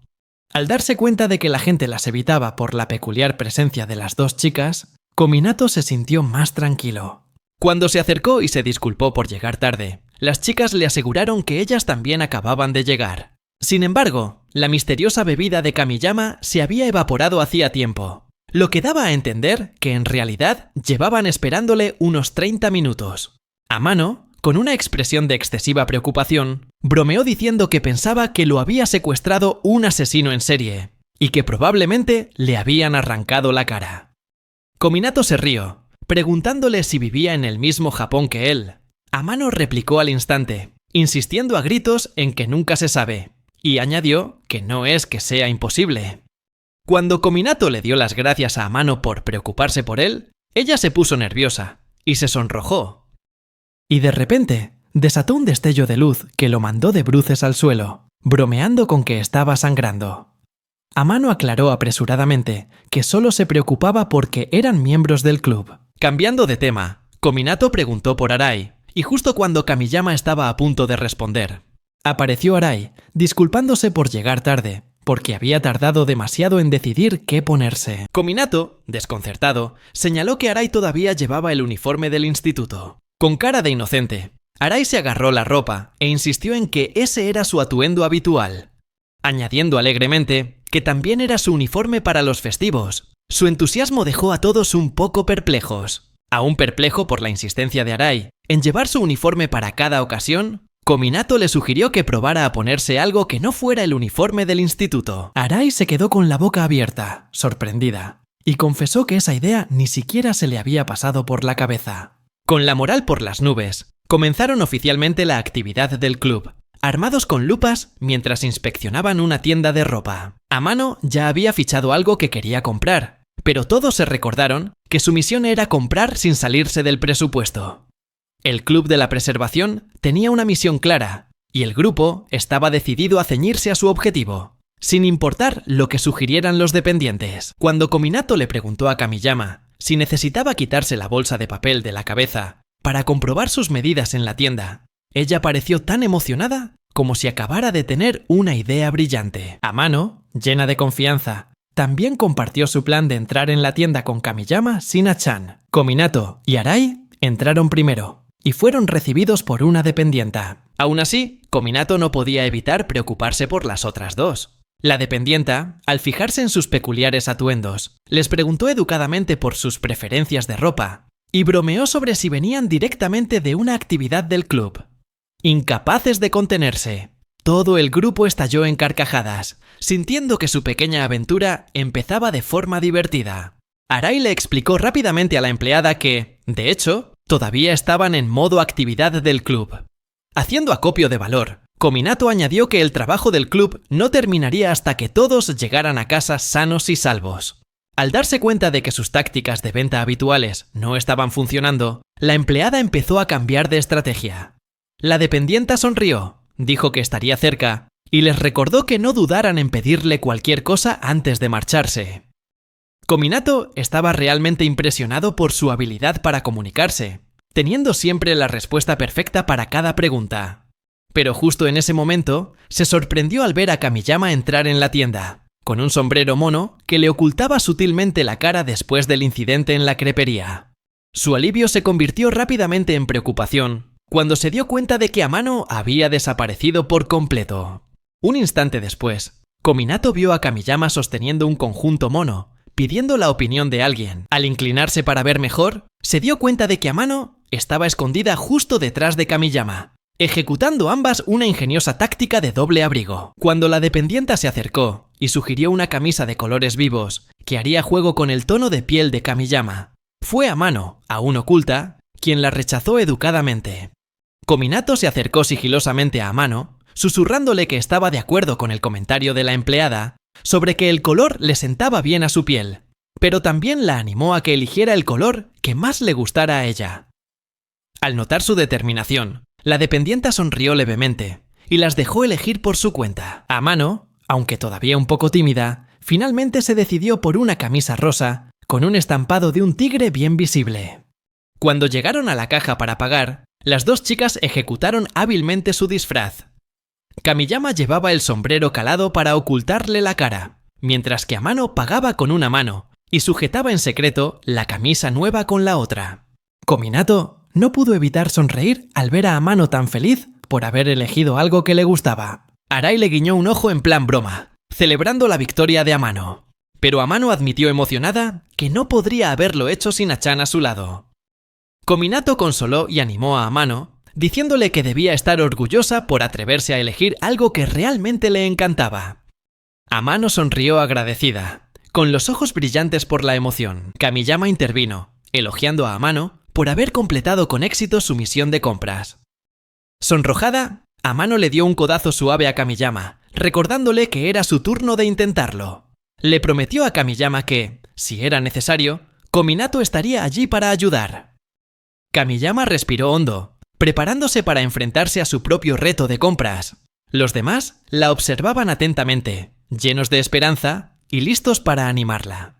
Al darse cuenta de que la gente las evitaba por la peculiar presencia de las dos chicas, Kominato se sintió más tranquilo. Cuando se acercó y se disculpó por llegar tarde, las chicas le aseguraron que ellas también acababan de llegar. Sin embargo, la misteriosa bebida de Kamiyama se había evaporado hacía tiempo, lo que daba a entender que en realidad llevaban esperándole unos 30 minutos. Amano, con una expresión de excesiva preocupación, bromeó diciendo que pensaba que lo había secuestrado un asesino en serie y que probablemente le habían arrancado la cara. Kominato se rió, preguntándole si vivía en el mismo Japón que él. Amano replicó al instante, insistiendo a gritos en que nunca se sabe, y añadió que no es que sea imposible. Cuando Kominato le dio las gracias a Amano por preocuparse por él, ella se puso nerviosa y se sonrojó. Y de repente, desató un destello de luz que lo mandó de bruces al suelo, bromeando con que estaba sangrando. Amano aclaró apresuradamente que solo se preocupaba porque eran miembros del club. Cambiando de tema, Kominato preguntó por Arai, y justo cuando Kamiyama estaba a punto de responder, apareció Arai, disculpándose por llegar tarde, porque había tardado demasiado en decidir qué ponerse. Kominato, desconcertado, señaló que Arai todavía llevaba el uniforme del instituto. Con cara de inocente, Arai se agarró la ropa e insistió en que ese era su atuendo habitual, añadiendo alegremente que también era su uniforme para los festivos. Su entusiasmo dejó a todos un poco perplejos. Aún perplejo por la insistencia de Arai en llevar su uniforme para cada ocasión, Kominato le sugirió que probara a ponerse algo que no fuera el uniforme del instituto. Arai se quedó con la boca abierta, sorprendida, y confesó que esa idea ni siquiera se le había pasado por la cabeza. Con la moral por las nubes, comenzaron oficialmente la actividad del club, armados con lupas mientras inspeccionaban una tienda de ropa. Amano ya había fichado algo que quería comprar, pero todos se recordaron que su misión era comprar sin salirse del presupuesto. El Club de la Preservación tenía una misión clara, y el grupo estaba decidido a ceñirse a su objetivo, sin importar lo que sugirieran los dependientes. Cuando Kominato le preguntó a Kamiyama si necesitaba quitarse la bolsa de papel de la cabeza para comprobar sus medidas en la tienda, ella pareció tan emocionada como si acabara de tener una idea brillante. Amano, llena de confianza, también compartió su plan de entrar en la tienda con Kamiyama sin Chan. Kominato y Arai entraron primero y fueron recibidos por una dependienta. Aún así, Kominato no podía evitar preocuparse por las otras dos. La dependienta, al fijarse en sus peculiares atuendos, les preguntó educadamente por sus preferencias de ropa y bromeó sobre si venían directamente de una actividad del club. Incapaces de contenerse, todo el grupo estalló en carcajadas, sintiendo que su pequeña aventura empezaba de forma divertida. Arai le explicó rápidamente a la empleada que, de hecho, todavía estaban en modo actividad del club. Haciendo acopio de valor, Kominato añadió que el trabajo del club no terminaría hasta que todos llegaran a casa sanos y salvos. Al darse cuenta de que sus tácticas de venta habituales no estaban funcionando, la empleada empezó a cambiar de estrategia. La dependienta sonrió, dijo que estaría cerca y les recordó que no dudaran en pedirle cualquier cosa antes de marcharse. Kominato estaba realmente impresionado por su habilidad para comunicarse, teniendo siempre la respuesta perfecta para cada pregunta. Pero justo en ese momento, se sorprendió al ver a Kamiyama entrar en la tienda, con un sombrero mono que le ocultaba sutilmente la cara después del incidente en la crepería. Su alivio se convirtió rápidamente en preocupación cuando se dio cuenta de que Amano había desaparecido por completo. Un instante después, Kominato vio a Kamiyama sosteniendo un conjunto mono, pidiendo la opinión de alguien. Al inclinarse para ver mejor, se dio cuenta de que Amano estaba escondida justo detrás de Kamiyama, ejecutando ambas una ingeniosa táctica de doble abrigo. Cuando la dependienta se acercó y sugirió una camisa de colores vivos que haría juego con el tono de piel de Kamiyama, fue Amano, aún oculta, quien la rechazó educadamente. Kominato se acercó sigilosamente a Amano, susurrándole que estaba de acuerdo con el comentario de la empleada sobre que el color le sentaba bien a su piel, pero también la animó a que eligiera el color que más le gustara a ella. Al notar su determinación, la dependienta sonrió levemente y las dejó elegir por su cuenta. Amano, aunque todavía un poco tímida, finalmente se decidió por una camisa rosa con un estampado de un tigre bien visible. Cuando llegaron a la caja para pagar, las dos chicas ejecutaron hábilmente su disfraz. Kamiyama llevaba el sombrero calado para ocultarle la cara, mientras que Amano pagaba con una mano y sujetaba en secreto la camisa nueva con la otra. Kominato no pudo evitar sonreír al ver a Amano tan feliz por haber elegido algo que le gustaba. Arai le guiñó un ojo en plan broma, celebrando la victoria de Amano. Pero Amano admitió emocionada que no podría haberlo hecho sin Chan a su lado. Kominato consoló y animó a Amano, diciéndole que debía estar orgullosa por atreverse a elegir algo que realmente le encantaba. Amano sonrió agradecida, con los ojos brillantes por la emoción. Kamiyama intervino, elogiando a Amano por haber completado con éxito su misión de compras. Sonrojada, Amano le dio un codazo suave a Kamiyama, recordándole que era su turno de intentarlo. Le prometió a Kamiyama que, si era necesario, Kominato estaría allí para ayudar. Kamiyama respiró hondo, preparándose para enfrentarse a su propio reto de compras. Los demás la observaban atentamente, llenos de esperanza y listos para animarla.